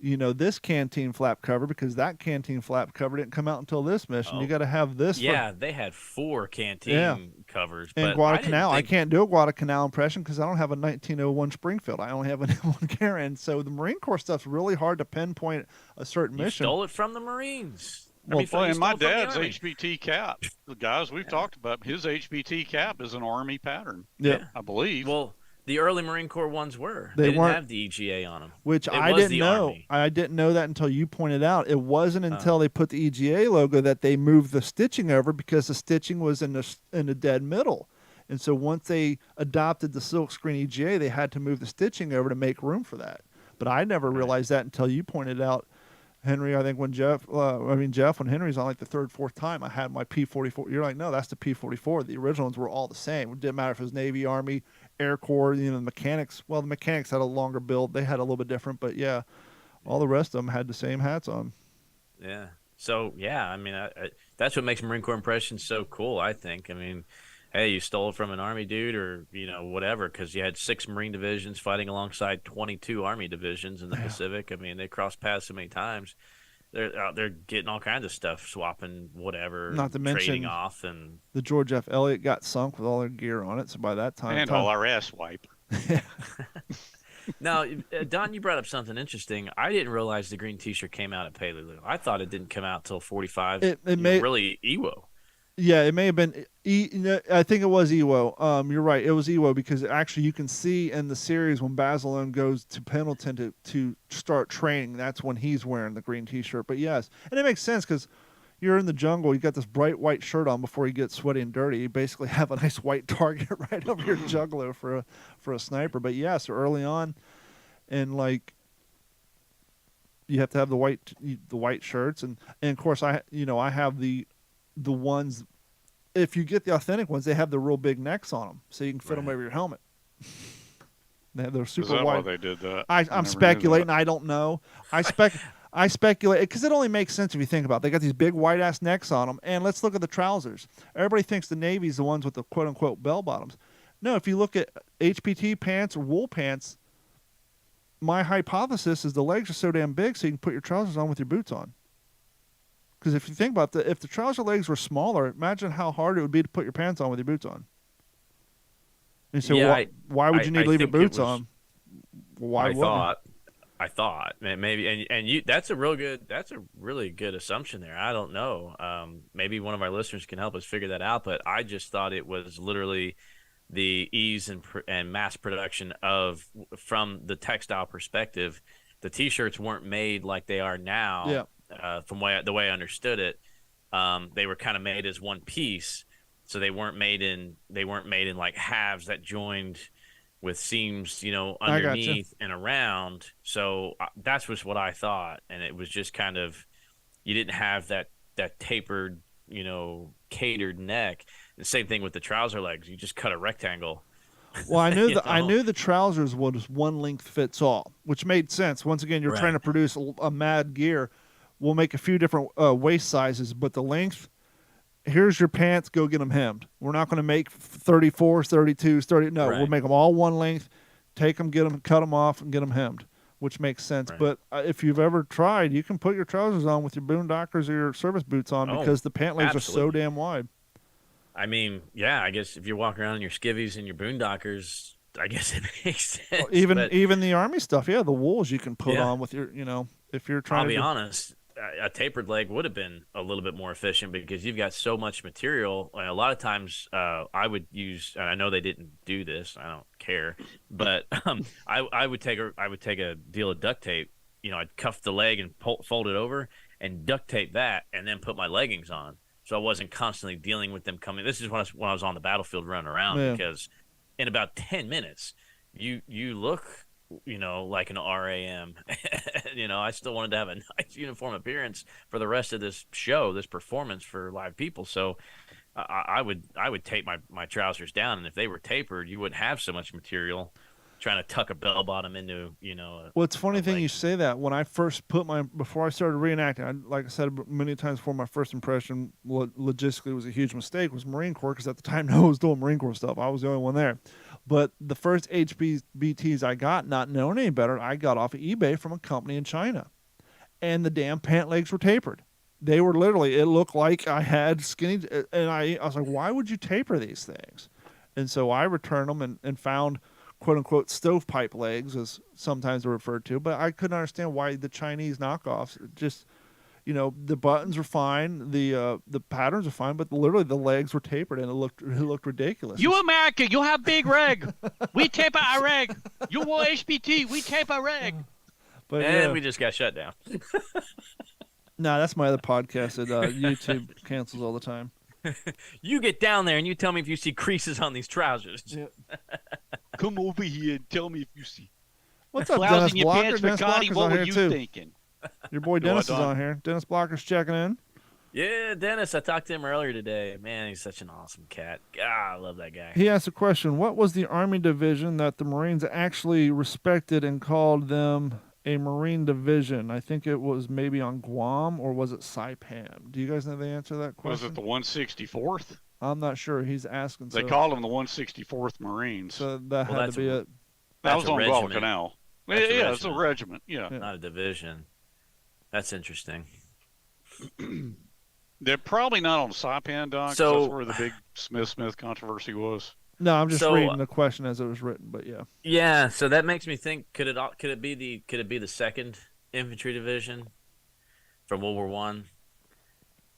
this canteen flap cover because that canteen flap cover didn't come out until this mission. You Oh, got to have this for yeah, they had 4 yeah. canteen covers, And but I didn't Guadalcanal, I think can't do a Guadalcanal impression because I don't have a 1901 Springfield. I only have an M1 Garand. So the Marine Corps stuff's really hard to pinpoint a certain you mission. stole it from the Marines. Well, Well, You and my stole it from the dad's Army. HBT cap, the guys we've talked about, his HBT cap is an Army pattern, Yep. I believe. Well, the early Marine Corps ones were. They They didn't weren't- have the EGA on them. Which It I was didn't the know. Army. I didn't know that until you pointed out. It wasn't until they put the EGA logo that they moved the stitching over because the stitching was in the dead middle. And so once they adopted the silkscreen EGA, they had to move the stitching over to make room for that. But I never realized that until you pointed out, Henry. I think when Jeff, when Henry's on like the third, fourth time, I had my P44. You're like, no, that's the P44. The original ones were all the same. It didn't matter if it was Navy, Army, Air Corps, the mechanics. Well, the mechanics had a longer build. They had a little bit different, but yeah, all the rest of them had the same hats on. Yeah. So yeah, I mean, that's what makes Marine Corps impressions so cool. I think. I mean, hey, you stole it from an Army dude, or whatever, because you had 6 Marine divisions fighting alongside 22 Army divisions in the Pacific. I mean, they crossed paths so many times. They're out there getting all kinds of stuff, swapping whatever, Not to mention trading off, and the George F. Elliott got sunk with all their gear on it. So by that time, and all our ass wipe. Now, Don, you brought up something interesting. I didn't realize the green T-shirt came out at Peleliu. I thought it didn't come out till 45. It may really Ewo. Yeah, it may have been. I think it was Ewo. You're right. It was Ewo because actually you can see in the series when Basileon goes to Pendleton to start training. That's when he's wearing the green T-shirt. But yes, and it makes sense because you're in the jungle. You got this bright white shirt on before you get sweaty and dirty. You basically have a nice white target right over your juggler for a sniper. But yeah, so early on, and like you have to have the white shirts and of course I have the ones. If you get the authentic ones, they have the real big necks on them, so you can fit them over your helmet. They have their super Is that wide. why they did that? I'm never knew speculating. that. I don't know. I speculate because it only makes sense if you think about it. They got these big white ass necks on them, and let's look at the trousers. Everybody thinks the Navy's the ones with the quote unquote bell bottoms. No, if you look at HPT pants or wool pants, my hypothesis is the legs are so damn big, so you can put your trousers on with your boots on. Because if you think about it, if the trouser legs were smaller, imagine how hard it would be to put your pants on with your boots on. And so Yeah, why would you need to leave your think it boots was- on? Why I wouldn't thought maybe, and you, that's a really good assumption there. I don't know. Maybe one of our listeners can help us figure that out, but I just thought it was literally the ease and mass production from the textile perspective. The T-shirts weren't made like they are now. Yeah. From the way I understood it, they were kind of made as one piece, so they weren't made in like halves that joined with seams, underneath and around. So that's just what I thought, and it was just kind of, you didn't have that tapered, catered neck. The same thing with the trouser legs. You just cut a rectangle. Well, I knew I knew the trousers was one length fits all, which made sense. Once again, you're trying to produce a mad gear. We'll make a few different waist sizes, but the length, here's your pants, go get them hemmed. We're not going to make 34s, 32s, 30. No, we'll make them all one length, take them, get them, cut them off, and get them hemmed, which makes sense. Right. But if you've ever tried, you can put your trousers on with your boondockers or your service boots on because the pant legs are so damn wide. I mean, yeah, I guess if you're walking around in your skivvies and your boondockers, I guess it makes sense. Even the Army stuff, the wools you can put on with your, if you're trying I'll to be honest, a tapered leg would have been a little bit more efficient because you've got so much material. A lot of times I would use, and I know they didn't do this, I don't care, but I would take a deal of duct tape, I'd cuff the leg and fold it over and duct tape that and then put my leggings on. So I wasn't constantly dealing with them coming. This is when I was on the battlefield running around because in about 10 minutes, you look, like an RAM. I still wanted to have a nice uniform appearance for the rest of this show, this performance for live people. So I would tape my trousers down, and if they were tapered, you wouldn't have so much material. trying to tuck a bell bottom into, Well, it's funny a thing leg. you say that. When I first before I started reenacting, like I said many times before, my first impression logistically was a huge mistake, was Marine Corps, because at the time no one was doing Marine Corps stuff. I was the only one there. But the first HBTs I got, not knowing any better, I got off of eBay from a company in China. And the damn pant legs were tapered. They were literally, it looked like I had skinny, and I was like, why would you taper these things? And so I returned them and found quote unquote stovepipe legs, as sometimes they're referred to, but I couldn't understand why the Chinese knockoffs just, the buttons were fine, the patterns are fine, but literally the legs were tapered and it looked ridiculous. You America, you have big reg. We taper our reg. You will HBT, we taper reg. But And we just got shut down. no, that's my other podcast that YouTube cancels all the time. You get down there and you tell me if you see creases on these trousers. Yeah. Come over here and tell me if you see What's up, flowers Dennis in your Blocker? pants, Dennis Ricardi. Blocker's What on were here you too. thinking? Your boy Go Dennis on, is Don. on here. Dennis Blocker's checking in. Yeah, Dennis, I talked to him earlier today. Man, he's such an awesome cat. God, I love that guy. He asked a question: what was the Army division that the Marines actually respected and called them a Marine division? I think it was maybe on Guam, or was it Saipan? Do you guys know the answer to that Was question? it the 164th? I'm not sure. He's asking. They So, called them the 164th Marines. so that Well, had to be it. that that's was a on regiment. Guadalcanal. That's a Yeah, it's a regiment. regiment. Yeah. Not a division. That's interesting. They're probably not on Saipan, Doc. So- That's where the big Smith controversy was. No, I'm just So- reading the question as it was written. But yeah, Yeah, so that makes me think: could it be the Second Infantry Division from World War One?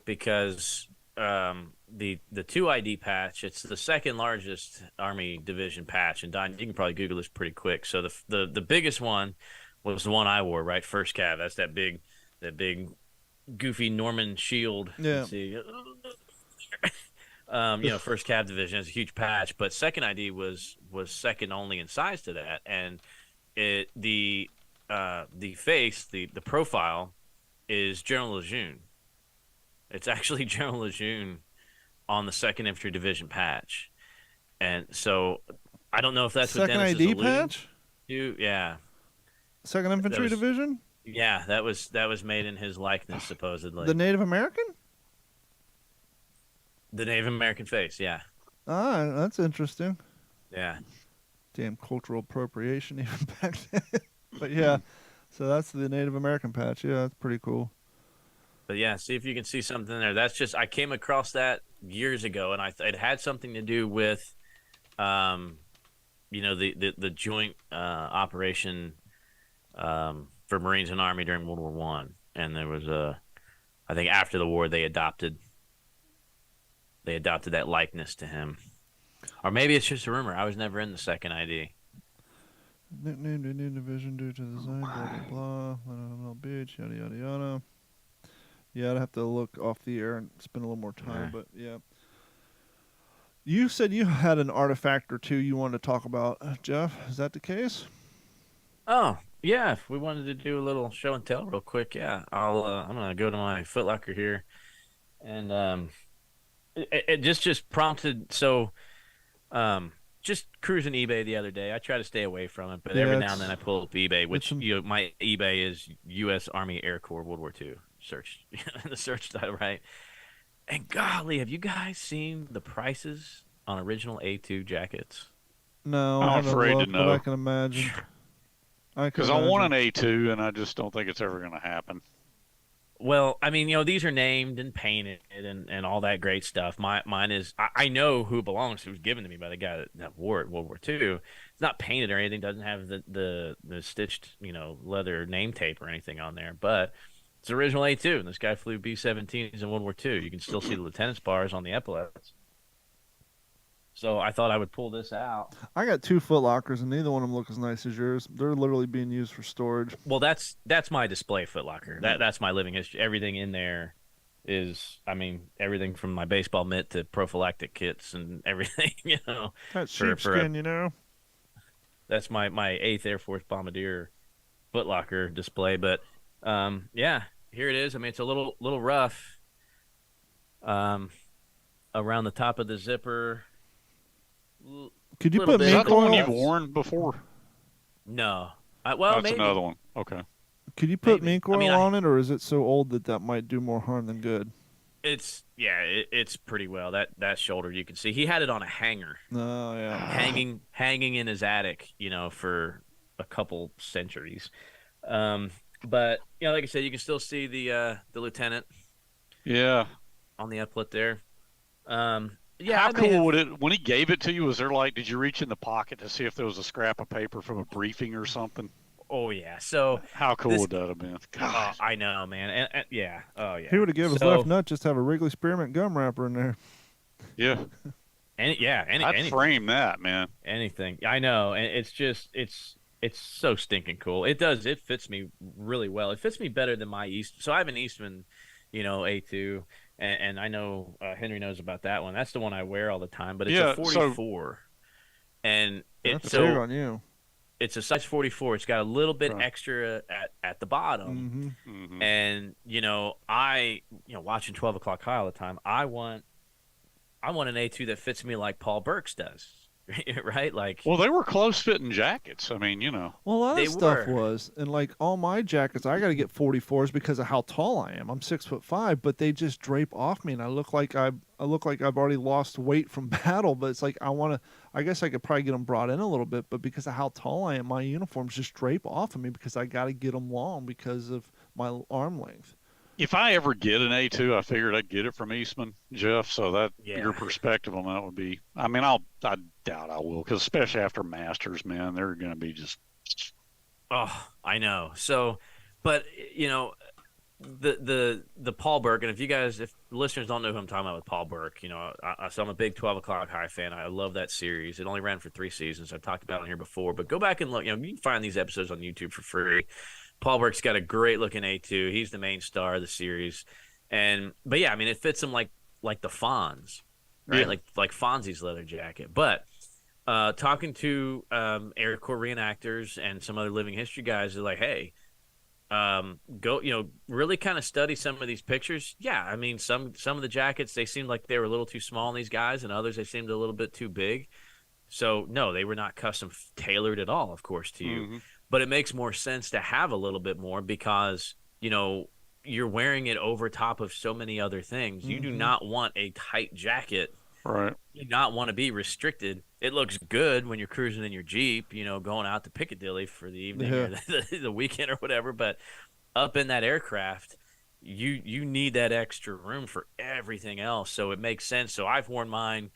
Because the 2ID patch, it's the second largest Army division patch, and Don, you can probably Google this pretty quick. So the biggest one was the one I wore, right? First Cav. That's that big goofy Norman shield. Yeah. Let's see. First Cav division has a huge patch, but second ID was second only in size to that, and the face, the profile is General Lejeune. It's actually General Lejeune on the second Infantry Division patch, and so I don't know if that's what second Dennis ID is alluding patch, to. Yeah, Second Infantry was- Division, yeah, that was made in his likeness supposedly. the Native American. The Native American face, yeah, Ah, that's interesting. yeah. Damn cultural appropriation even back then. But yeah, so that's the Native American patch. Yeah, that's pretty cool. But yeah, see if you can see something there. That's just, I came across that years ago, and it had something to do with, the joint operation for Marines and Army during World War One, and there was I think after the war they adopted that likeness to him, or maybe it's just a rumor. I was never in the second ID. Nicknamed a new division due to the design, blah blah blah. Beach, yada yada yada. Yeah, I'd have to look off the air and spend a little more time, Yeah. but yeah. You said you had an artifact or two you wanted to talk about, Jeff. Is that the case? Oh yeah, if we wanted to do a little show and tell real quick, yeah, I'm gonna go to my Foot Locker here, and it just prompted. So just cruising eBay the other day. I try to stay away from it, but Yeah, every now it's- and then I pull up eBay, which some- my eBay is U.S. Army Air Corps World War II search, the search title, right? And golly, have you guys seen the prices on original A2 jackets? No, I'm I haven't afraid to looked, but know. I can imagine. Because I want an A2, and I just don't think it's ever going to happen. Well, I mean, these are named and painted and all that great stuff. Mine is, I know who it belongs to. It was given to me by the guy that wore it in World War II. It's not painted or anything. Doesn't have the stitched, leather name tape or anything on there. But it's original A2, and this guy flew B-17s in World War II. You can still see the lieutenant's bars on the epaulets. So I thought I would pull this out. I got 2 Foot Lockers, and neither one of them look as nice as yours. They're literally being used for storage. Well, that's my display Foot Locker. That's my living history. Everything in there is, everything from my baseball mitt to prophylactic kits and everything. That's For- for a- sheepskin, That's my 8th Air Force Bombardier Foot Locker display. But yeah, here it is. It's a little rough around the top of the zipper. Could you Little put bit. Is mink that the one oil? you've worn before? No. Well, That's maybe. another one. Okay. Could you put Maybe. mink I oil mean, on it, or is it so old that might do more harm than good? It's pretty well. That shoulder you can see. He had it on a hanger, Oh yeah. hanging in his attic, for a couple centuries. Um, but like I said, you can still see the lieutenant Yeah. on the uplet there. Yeah, How I may cool have. would it when he gave it to you? Was there like, did you reach in the pocket to see if there was a scrap of paper from a briefing or something? Oh yeah. So How cool this. would that have been? Oh, God. I know, man. And yeah. Oh He yeah. would have given his left So nut just have a Wrigley Spearmint gum wrapper in there. Yeah. I'd anything. frame that, man. Anything. I know, and it's so stinking cool. It fits me really well. It fits me better than my East. So I have an Eastman, A2, and I know Henry knows about that one. That's the one I wear all the time, but it's Yeah, a 44, and That's it's big on you. it's a size 44. It's got a little bit Right. extra at the bottom, Mm-hmm. and I watching 12 o'clock high all the time. I want an A2 that fits me like Paul Burke's does, right? Like Well, they were close-fitting jackets. I mean, Well, a lot They of stuff were. was, and like all my jackets, I got to get 44s because of how tall I am. I'm 6'5", but they just drape off me, and I look like I've already lost weight from battle. But it's like I guess I could probably get them brought in a little bit, but because of how tall I am, my uniforms just drape off of me because I got to get them long because of my arm length. if I ever get an A2, I figured I'd get it from Eastman, Jeff. So that Yeah. your perspective on that would be. I mean, I doubt I will, because especially after Masters, man, they're going to be just. Oh, I know. So, but the Paul Burke, and if listeners don't know who I'm talking about with Paul Burke, so I'm a big 12 o'clock high fan. I love that series. It only ran for 3 seasons. I've talked about it here before, but go back and look. You can find these episodes on YouTube for free. Paul Burke's got a great looking A2. He's the main star of the series, but yeah, I mean, it fits him like the Fonz, right? Yeah. Like Fonzie's leather jacket, but. Talking to Air Corps reenactors and some other living history guys, they're like, hey, go, really kind of study some of these pictures. Yeah, I mean, some of the jackets, they seemed like they were a little too small on these guys, and others, they seemed a little bit too big. So, no, they were not custom tailored at all, of course, to you. Mm-hmm. But it makes more sense to have a little bit more because, you're wearing it over top of so many other things. You do not want a tight jacket. Right. You do not want to be restricted. It looks good when you're cruising in your Jeep, going out to Piccadilly for the evening or the weekend or whatever. But up in that aircraft, you need that extra room for everything else. So it makes sense. So I've worn mine.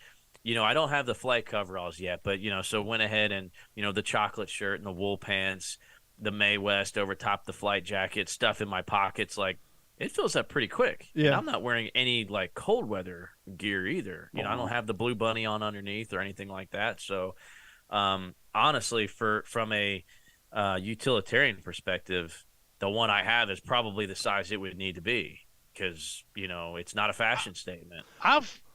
I don't have the flight coveralls yet, but so went ahead and the chocolate shirt and the wool pants, the Mae West over top the flight jacket, stuff in my pockets, like. It fills up pretty quick. Yeah. And I'm not wearing any like cold weather gear either. I don't have the Blue Bunny on underneath or anything like that. So, honestly, from a utilitarian perspective, the one I have is probably the size it would need to be because it's not a fashion statement.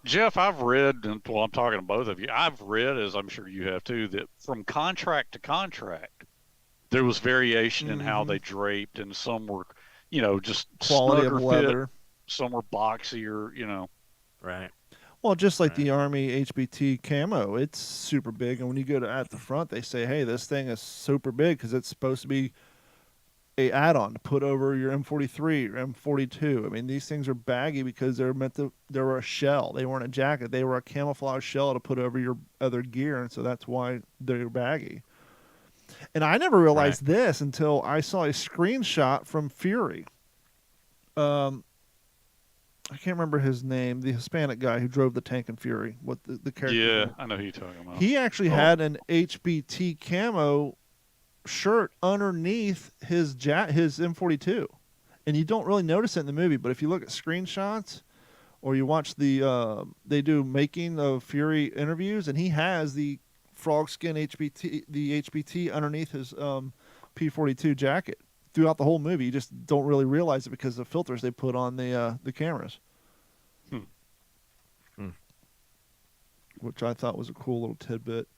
Jeff, I've read, and well, I'm talking to both of you. I've read, as I'm sure you have too, that from contract to contract, there was variation in how they draped, and some were. Just Quality snugger of leather. fit. Some were boxier, Right. Well, just like Right. the Army HBT camo, it's super big. And when you go to at the front, they say, hey, this thing is super big because it's supposed to be a add-on to put over your M43 or M42. I mean, these things are baggy because they were a shell. They weren't a jacket. They were a camouflage shell to put over your other gear. And so that's why they're baggy. And I never realized this until I saw a screenshot from Fury. I can't remember his name, the Hispanic guy who drove the tank in Fury. What the character? Yeah, I know who you're talking about. He actually had an HBT camo shirt underneath his M42, and you don't really notice it in the movie. But if you look at screenshots, or you watch they do making of Fury interviews, and he has the frog skin HBT underneath his P42 jacket throughout the whole movie. You just don't really realize it because of the filters they put on the cameras. Which I thought was a cool little tidbit.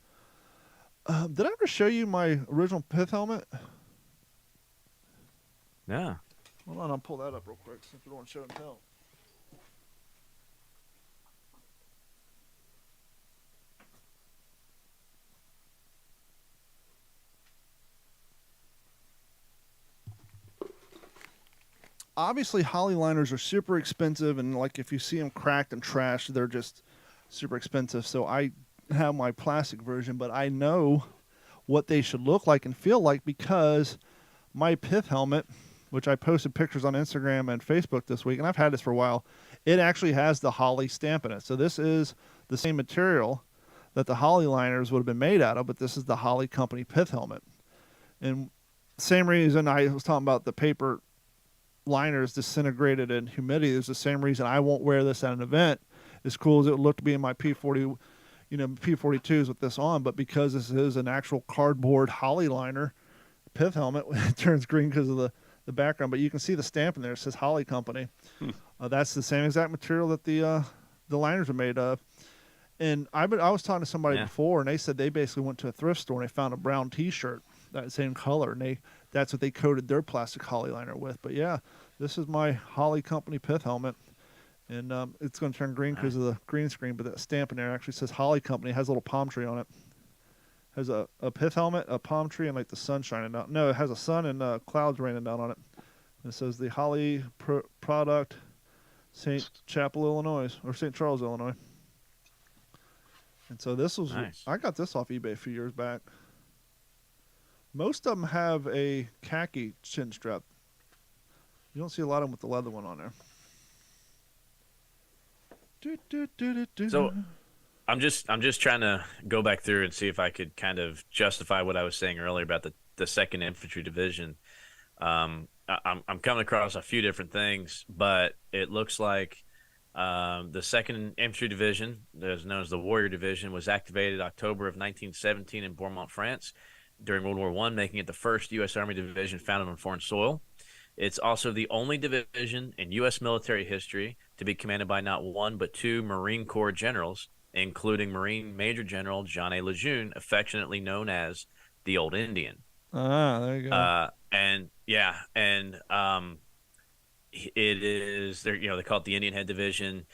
Did I ever show you my original pith helmet? Yeah. Hold on, I'll pull that up real quick since we don't want to show and tell. obviously holly liners are super expensive, and like if you see them cracked and trashed, they're just super expensive. So I have my plastic version, but I know what they should look like and feel like because my pith helmet, which I posted pictures on Instagram and Facebook this week, and I've had this for a while, it actually has the holly stamp in it. So this is the same material that the holly liners would have been made out of, but this is the Holly Company pith helmet. And same reason I was talking about the paper liners disintegrated in humidity is the same reason I won't wear this at an event. As cool as it would look to be in my P40, P42s with this on, but because this is an actual cardboard holly liner pith helmet, it turns green because of the background. But you can see the stamp in there. It says Holly Company. That's the same exact material that the liners are made of. And I was talking to somebody before, and they said they basically went to a thrift store and they found a brown T-shirt that same color, and that's what they coated their plastic holly liner with. But yeah, this is my Holly Company pith helmet, and it's going to turn green because of the green screen. But that stamp in there actually says Holly Company. It has a little palm tree on it. Has a pith helmet, a palm tree, and like the sun shining down. No, it has a sun and clouds raining down on it. And it says the Holly product, St. Chapel, Illinois, or St. Charles, Illinois. And so this was, nice. I got this off eBay a few years back. Most of them have a khaki chin strap. You don't see a lot of them with the leather one on there. So I'm just trying to go back through and see if I could kind of justify what I was saying earlier about the 2nd Infantry Division. I'm coming across a few different things, but it looks like the 2nd Infantry Division, as known as the Warrior Division, was activated October of 1917 in Bourmont, France, during World War I, making it the first U.S. Army division founded on foreign soil. It's also the only division in U.S. military history to be commanded by not one but 2 Marine Corps generals, including Marine Major General John A. Lejeune, affectionately known as the Old Indian. There you go. It is, they call it the Indian Head Division.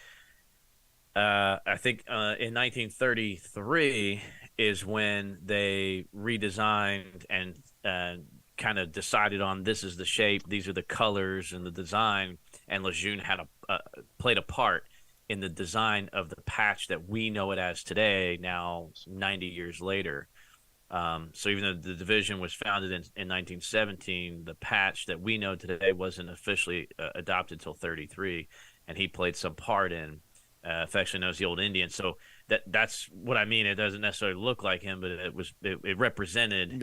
I think in 1933 is when they redesigned and kind of decided on this is the shape, these are the colors and the design, and Lejeune had played a part in the design of the patch that we know it as today, now 90 years later. So even though the division was founded in 1917, the patch that we know today wasn't officially adopted till 33, and he played some part in, affectionately known as the Old Indian. So that's what I mean. It doesn't necessarily look like him, but it represented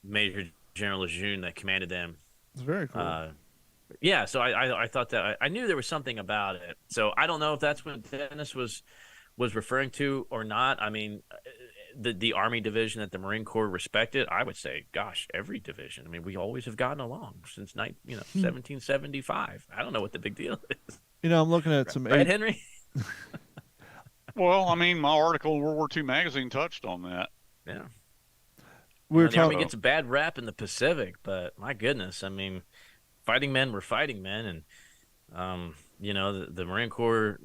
Major General Lejeune that commanded them. It's very cool. Yeah, so I thought that I knew there was something about it. So I don't know if that's what Dennis was referring to or not. I mean, the Army division that the Marine Corps respected, I would say, gosh, every division. I mean, we always have gotten along since 1775. I don't know what the big deal is. I'm looking at some. Right, Henry? Well, I mean, my article in World War II magazine touched on that. Yeah. The Army gets a bad rap in the Pacific, but my goodness, I mean, fighting men were fighting men, and the Marine Corps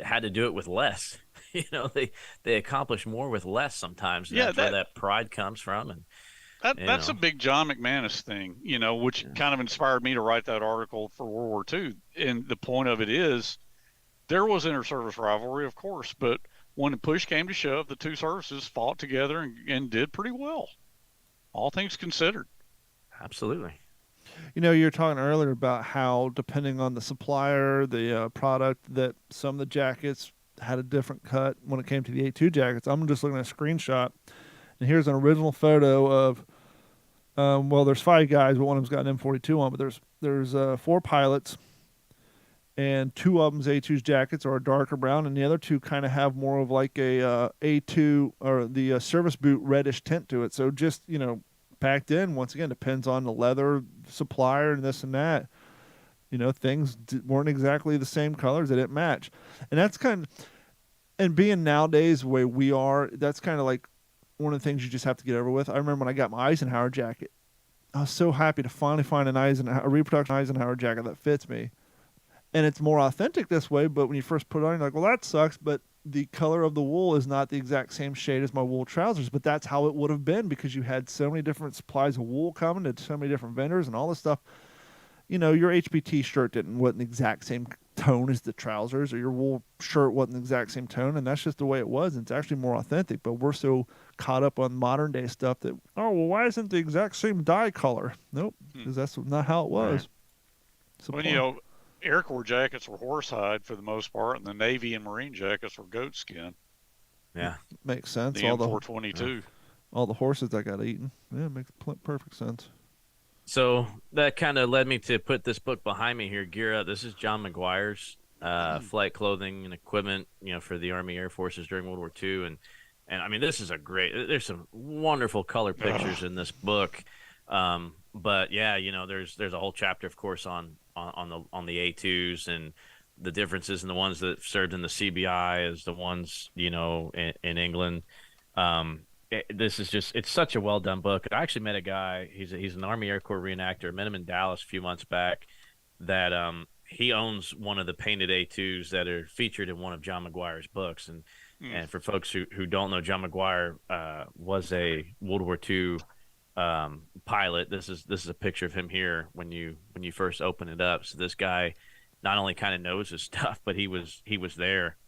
had to do it with less. They accomplish more with less sometimes. And that's where that pride comes from. And that's a big John McManus thing, which kind of inspired me to write that article for World War II. And the point of it is, there was inter-service rivalry, of course, but when the push came to shove, the two services fought together and did pretty well, all things considered. Absolutely. You were talking earlier about how, depending on the supplier, the product, that some of the jackets had a different cut when it came to the A2 jackets. I'm just looking at a screenshot, and here's an original photo of, there's 5 guys, but one of them's got an M42 on, but there's 4 pilots, and 2 of them's A2's jackets are a darker brown, and the other 2 kind of have more of like a A2 or the service boot reddish tint to it. So just, back then, once again, depends on the leather supplier and this and that. Things weren't exactly the same colors. They didn't match. And that's and being nowadays the way we are, that's kind of like one of the things you just have to get over with. I remember when I got my Eisenhower jacket, I was so happy to finally find a reproduction Eisenhower jacket that fits me. And it's more authentic this way, but when you first put it on, you're like, well, that sucks, but the color of the wool is not the exact same shade as my wool trousers, but that's how it would have been because you had so many different supplies of wool coming to so many different vendors and all this stuff. your HBT shirt wasn't the exact same tone as the trousers, or your wool shirt wasn't the exact same tone, and that's just the way it was. And it's actually more authentic, but we're so caught up on modern day stuff that, why isn't the exact same dye color? Nope, because that's not how it was. Right. Well, Air Corps jackets were horsehide for the most part, and the Navy and Marine jackets were goat skin. Yeah, makes sense. The M422. All the horses that got eaten. Yeah, it makes perfect sense. So that kind of led me to put this book behind me here, Gear Up. This is John McGuire's flight clothing and equipment, for the Army Air Forces during World War II. And I mean, this is there's some wonderful color pictures in this book. But yeah, there's a whole chapter, of course, on the A2s and the differences in the ones that served in the CBI as the ones, in England. This is it's such a well done book. I actually met a guy. He's an Army Air Corps reenactor. I met him in Dallas a few months back. That he owns one of the painted A2s that are featured in one of John McGuire's books. And for folks who don't know, John McGuire was a World War II pilot. This is a picture of him here when you first open it up. So this guy not only kind of knows his stuff, but he was there.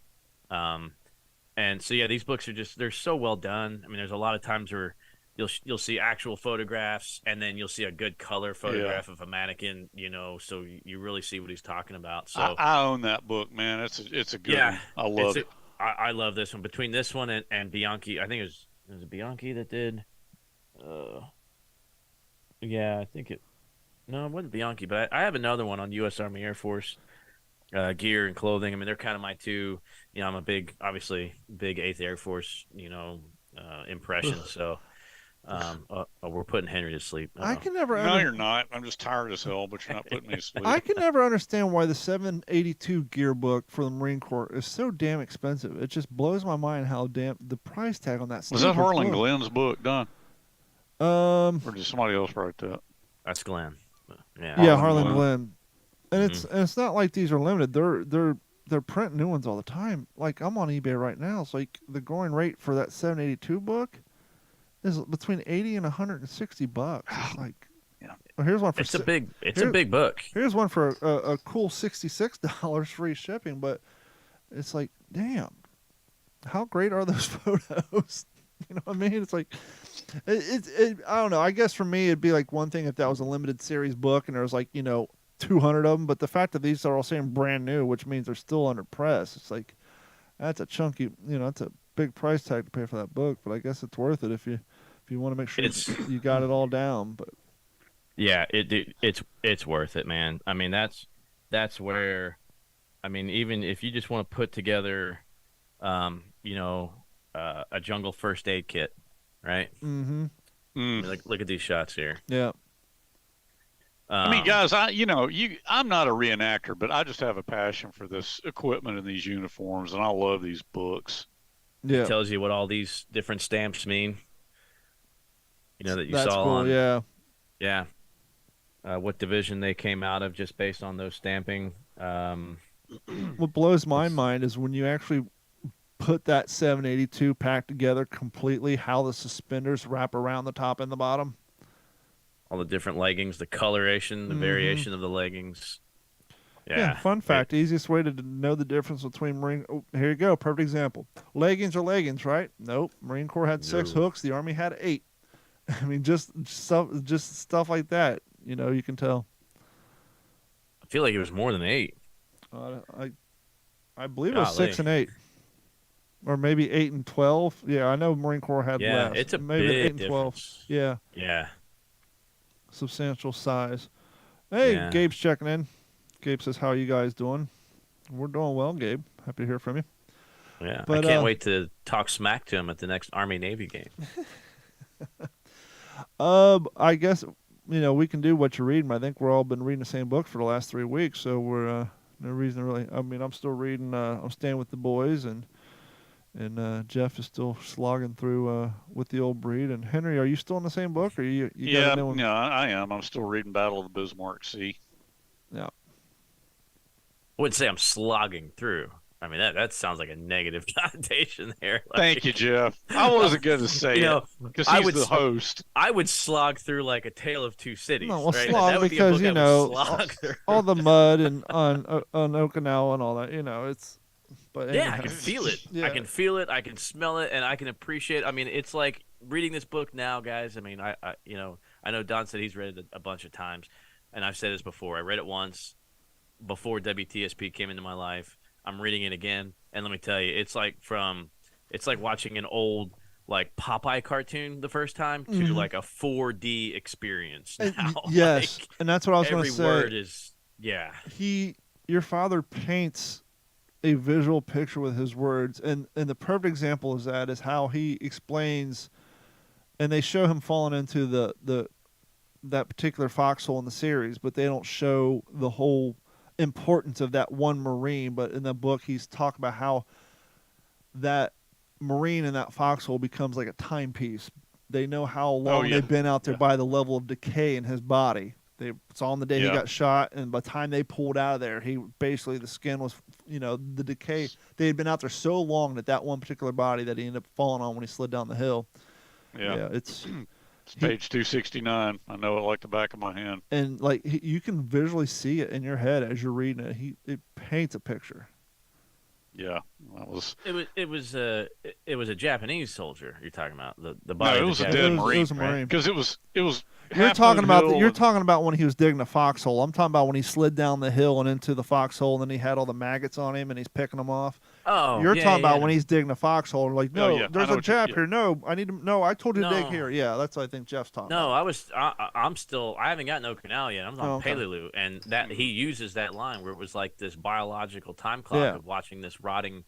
And so yeah, these books are they're so well done. I mean, there's a lot of times where you'll see actual photographs, and then you'll see a good color photograph of a mannequin, so you really see what he's talking about. So I own that book, man. It's a good one. I love it. I love this one. Between this one and Bianchi, I think it was Bianchi that did. Yeah, I think it. No, it wasn't Bianchi, but I have another one on U.S. Army Air Force gear and clothing. I mean, they're kind of my two. I'm a big 8th Air Force, impression. So we're putting Henry to sleep. I can never. No, you're not. I'm just tired as hell, but you're not putting me to sleep. I can never understand why the 782 gear book for the Marine Corps is so damn expensive. It just blows my mind how damn the price tag on that. Was that Harlan Glenn's book done? Or did somebody else write that? That's Glenn. Yeah, Harlan Glenn. And it's not like these are limited. They're printing new ones all the time. Like, I'm on eBay right now. It's like the going rate for that 782 book is between 80 and 160 bucks. It's like, well, here's one for it's a big book. Here's one for a cool $66 free shipping, but it's like, damn, how great are those photos? You know what I mean? It's like, I don't know. I guess for me, it'd be like one thing if that was a limited series book and there was like, 200 of them. But the fact that these are all saying brand new, which means they're still under press, it's like, that's a chunky, that's a big price tag to pay for that book. But I guess it's worth it if you want to make sure you got it all down. But yeah, it's worth it, man. I mean, that's where, I mean, even if you just want to put together, a jungle first aid kit, right? Mm-hmm. I mean, look at these shots here. Yeah. I mean, guys, I'm not a reenactor, but I just have a passion for this equipment and these uniforms, and I love these books. Yeah. It tells you what all these different stamps mean. That you That's saw cool, on. Yeah. Yeah. What division they came out of just based on those stamping. What blows my mind is when you actually put that 782 pack together completely, how the suspenders wrap around the top and the bottom. All the different leggings, the coloration, the variation of the leggings. Yeah. Fun fact, easiest way to know the difference between Marine... Oh, here you go, perfect example. Leggings are leggings, right? Nope. Marine Corps had 6 hooks. The Army had 8. I mean, just stuff like that. You can tell. I feel like it was more than 8. I believe it was 6 and 8. Or maybe 8 and 12. Yeah, I know Marine Corps had less. It's a maybe big 8 and 12. difference. Yeah. Yeah. Substantial size. Hey, Yeah. Gabe's checking in. Gabe says, how are you guys doing? We're doing well, Gabe. Happy to hear from you. Yeah. But, I can't wait to talk smack to him at the next Army-Navy game. I guess, we can do what you're reading. I think we're all been reading the same book for the last 3 weeks, so we're no reason to really. I mean, I'm still reading. I'm staying with the boys, and Jeff is still slogging through with the old breed. And Henry, are you still in the same book, or you got a new one? Yeah, I am. I'm still reading Battle of the Bismarck Sea. Yeah. I wouldn't say I'm slogging through. I mean, that sounds like a negative connotation there. Thank you, Jeff. I wasn't going to say You it know, because I he's would the host. I would slog through like A Tale of Two Cities. No, well, right? slog That would be a because book I would slog through. all the mud and on Okinawa and all that. It's. But Yeah, anyhow. I can feel it. Yeah. I can feel it. I can smell it, and I can appreciate. I mean, it's like reading this book now, guys. I mean, I know Don said he's read it a bunch of times, and I've said this before. I read it once before WTSP came into my life. I'm reading it again, and let me tell you, it's like watching an old like Popeye cartoon the first time to like a 4D experience now. Yes, Like, and that's what I was going to every say. word is Your father paints a visual picture with his words, and the perfect example is how he explains, and they show him falling into that particular foxhole in the series, but they don't show the whole importance of that one Marine. But in the book, he's talking about how that Marine in that foxhole becomes like a timepiece. They know how long they've been out there by the level of decay in his body. They saw on the day he got shot, and by the time they pulled out of there, the skin was, the decay. They had been out there so long that one particular body that he ended up falling on when he slid down the hill. Yeah, it's page 269. I know it like the back of my hand. And like you can visually see it in your head as you're reading it. It paints a picture. Yeah, that was. It was a Japanese soldier you're talking about. The body. No, it was a dead Marine. It was a Marine because it was. You're talking about when he was digging the foxhole. I'm talking about when he slid down the hill and into the foxhole, and then he had all the maggots on him, and he's picking them off. Oh, you're talking about when he's digging the foxhole. Like, no, there's a Jap here. No, I need to. No, I told you to dig here. Yeah, that's what I think Jeff's talking. No, about. I'm still. I haven't gotten Okinawa yet. I'm on Peleliu, and that he uses that line where it was like this biological time clock of watching this rotting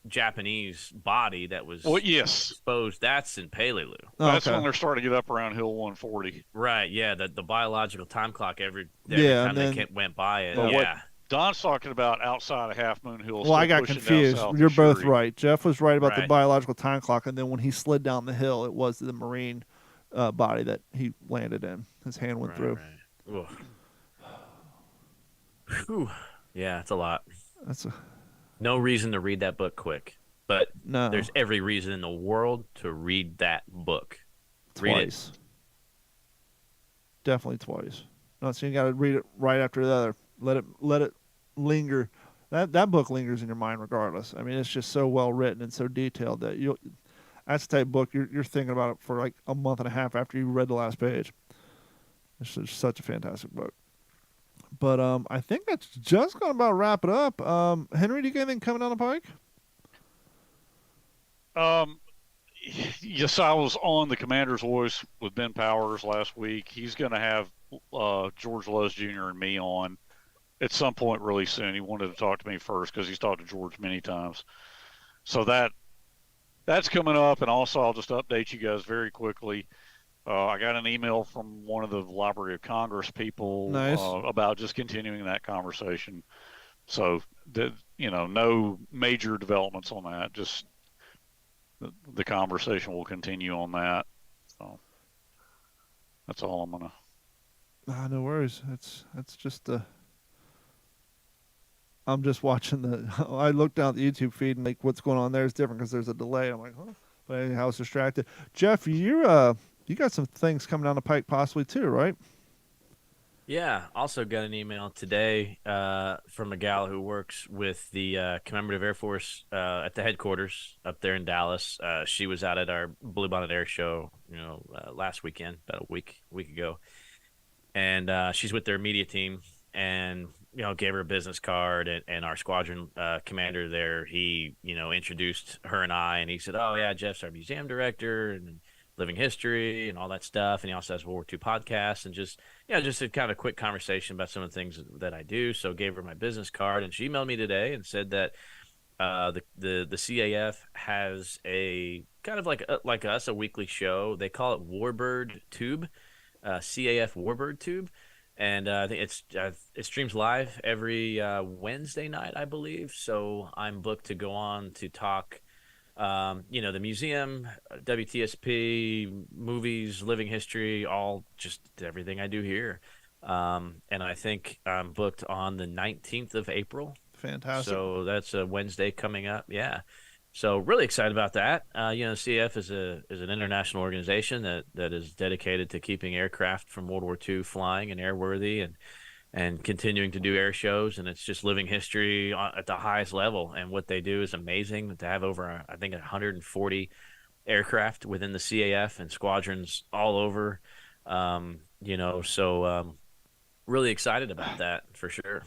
Japanese body that was exposed. That's in Peleliu. That's when they're starting to get up around Hill 140. Right. Yeah. The biological time clock every time they went by it. What Don's talking about outside of Half Moon Hill. Well, I got confused. You're both right. Jeff was right about the biological time clock, and then when he slid down the hill, it was the Marine body that he landed in. His hand went through. Right. Whew. Yeah, it's a lot. No reason to read that book quick, but there's every reason in the world to read that book. Twice. Definitely twice. No, so you got to read it right after the other. Let it linger. That book lingers in your mind regardless. I mean, it's just so well written and so detailed that that's the type of book you're thinking about it for like a month and a half after you read the last page. It's just such a fantastic book. But I think that's just going to about wrap it up. Henry, do you got anything coming down the pike? Yes, I was on the Commander's Voice with Ben Powers last week. He's going to have George Lowe's Jr. and me on at some point really soon. He wanted to talk to me first because he's talked to George many times. So that's coming up, and also I'll just update you guys very quickly. I got an email from one of the Library of Congress people about just continuing that conversation. So, no major developments on that. Just the conversation will continue on that. So that's all I'm gonna. No worries. That's just I'm just watching I looked down at the YouTube feed and like what's going on there is different because there's a delay. I'm like, huh? But anyhow, I was distracted. Jeff, you got some things coming down the pike possibly too, right? Yeah. Also got an email today from a gal who works with the Commemorative Air Force at the headquarters up there in Dallas. She was out at our Bluebonnet Air Show, last weekend, about a week ago. And she's with their media team and, gave her a business card and our squadron commander there, he, introduced her and I, and he said, oh yeah, Jeff's our museum director and living history and all that stuff. And he also has World War II podcasts and just a kind of quick conversation about some of the things that I do. So gave her my business card, and she emailed me today and said that the CAF has a kind of like us, a weekly show. They call it Warbird Tube, CAF Warbird Tube. And I think it streams live every Wednesday night, I believe. So I'm booked to go on to talk the museum, WTSP, movies, living history, all just everything I do here. And I think I'm booked on the 19th of April Fantastic. So that's a Wednesday coming up. Yeah. So really excited about that. CF is an international organization that is dedicated to keeping aircraft from World War II flying and airworthy and continuing to do air shows. And it's just living history at the highest level. And what they do is amazing. To have over, I think, 140 aircraft within the CAF and squadrons all over. Really excited about that for sure.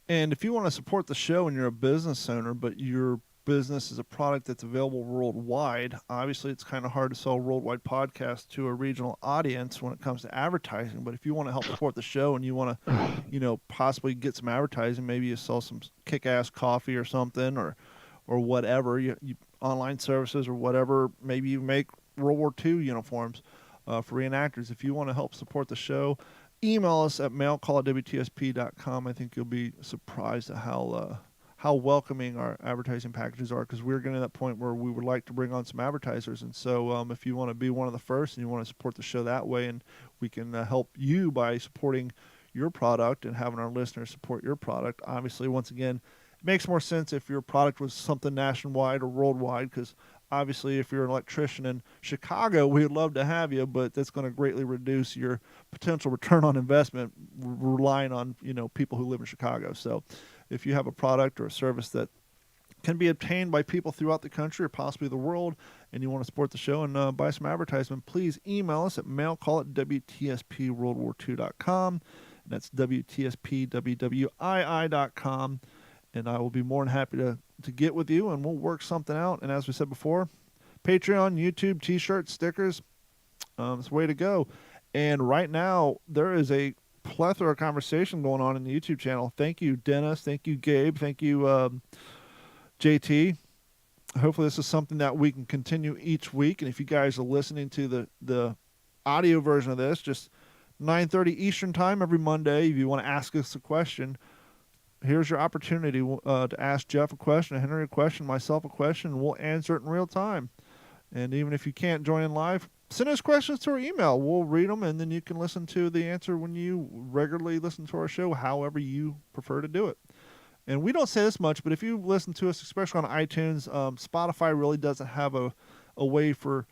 And if you want to support the show and you're a business owner, but your business is a product that's available worldwide, obviously it's kind of hard to sell a worldwide podcast to a regional audience when it comes to advertising. But if you want to help support the show and you want to, possibly get some advertising, maybe you sell some kick-ass coffee or something, or whatever, you online services or whatever. Maybe you make World War II uniforms for reenactors. If you want to help support the show, email us at mailcall@wtsp.com. I think you'll be surprised at how welcoming our advertising packages are, because we're getting to that point where we would like to bring on some advertisers. And so if you want to be one of the first and you want to support the show that way, and we can help you by supporting your product and having our listeners support your product. Obviously, once again, it makes more sense if your product was something nationwide or worldwide, because obviously if you're an electrician in Chicago, we'd love to have you, but that's going to greatly reduce your potential return on investment relying on, people who live in Chicago. So if you have a product or a service that can be obtained by people throughout the country or possibly the world, and you want to support the show and buy some advertisement, please email us at mailcall@wtspworldwar2.com. And that's WTSPWWII.com. And I will be more than happy to get with you, and we'll work something out. And as we said before, Patreon, YouTube, T-shirts, stickers, it's the way to go. And right now, there is a plethora of conversation going on in the YouTube channel. Thank you, Dennis. Thank you, Gabe. Thank you, JT. Hopefully this is something that we can continue each week. And if you guys are listening to the audio version of this, just 9:30 Eastern time every Monday, if you want to ask us a question, here's your opportunity to ask Jeff a question, Henry a question, myself a question, and we'll answer it in real time. And even if you can't join in live, send us questions to our email. We'll read them, and then you can listen to the answer when you regularly listen to our show, however you prefer to do it. And we don't say this much, but if you listen to us, especially on iTunes, Spotify really doesn't have a way for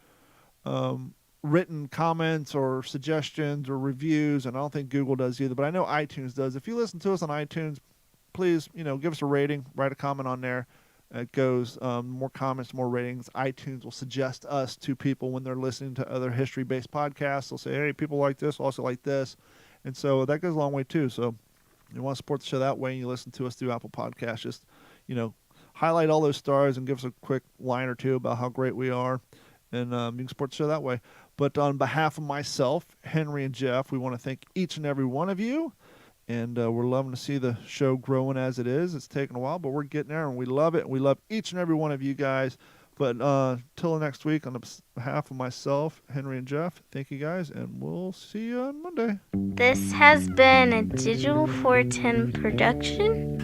written comments or suggestions or reviews, and I don't think Google does either, but I know iTunes does. If you listen to us on iTunes, please, give us a rating, write a comment on there. It goes, more comments, more ratings. iTunes will suggest us to people when they're listening to other history-based podcasts. They'll say, hey, people like this, also like this. And so that goes a long way, too. So you want to support the show that way, and you listen to us through Apple Podcasts. Just, highlight all those stars and give us a quick line or two about how great we are. And you can support the show that way. But on behalf of myself, Henry, and Jeff, we want to thank each and every one of you. And we're loving to see the show growing as it is. It's taken a while, but we're getting there, and we love it. We love each and every one of you guys. But till next week, on behalf of myself, Henry, and Jeff, thank you guys, and we'll see you on Monday. This has been a Digital 410 production.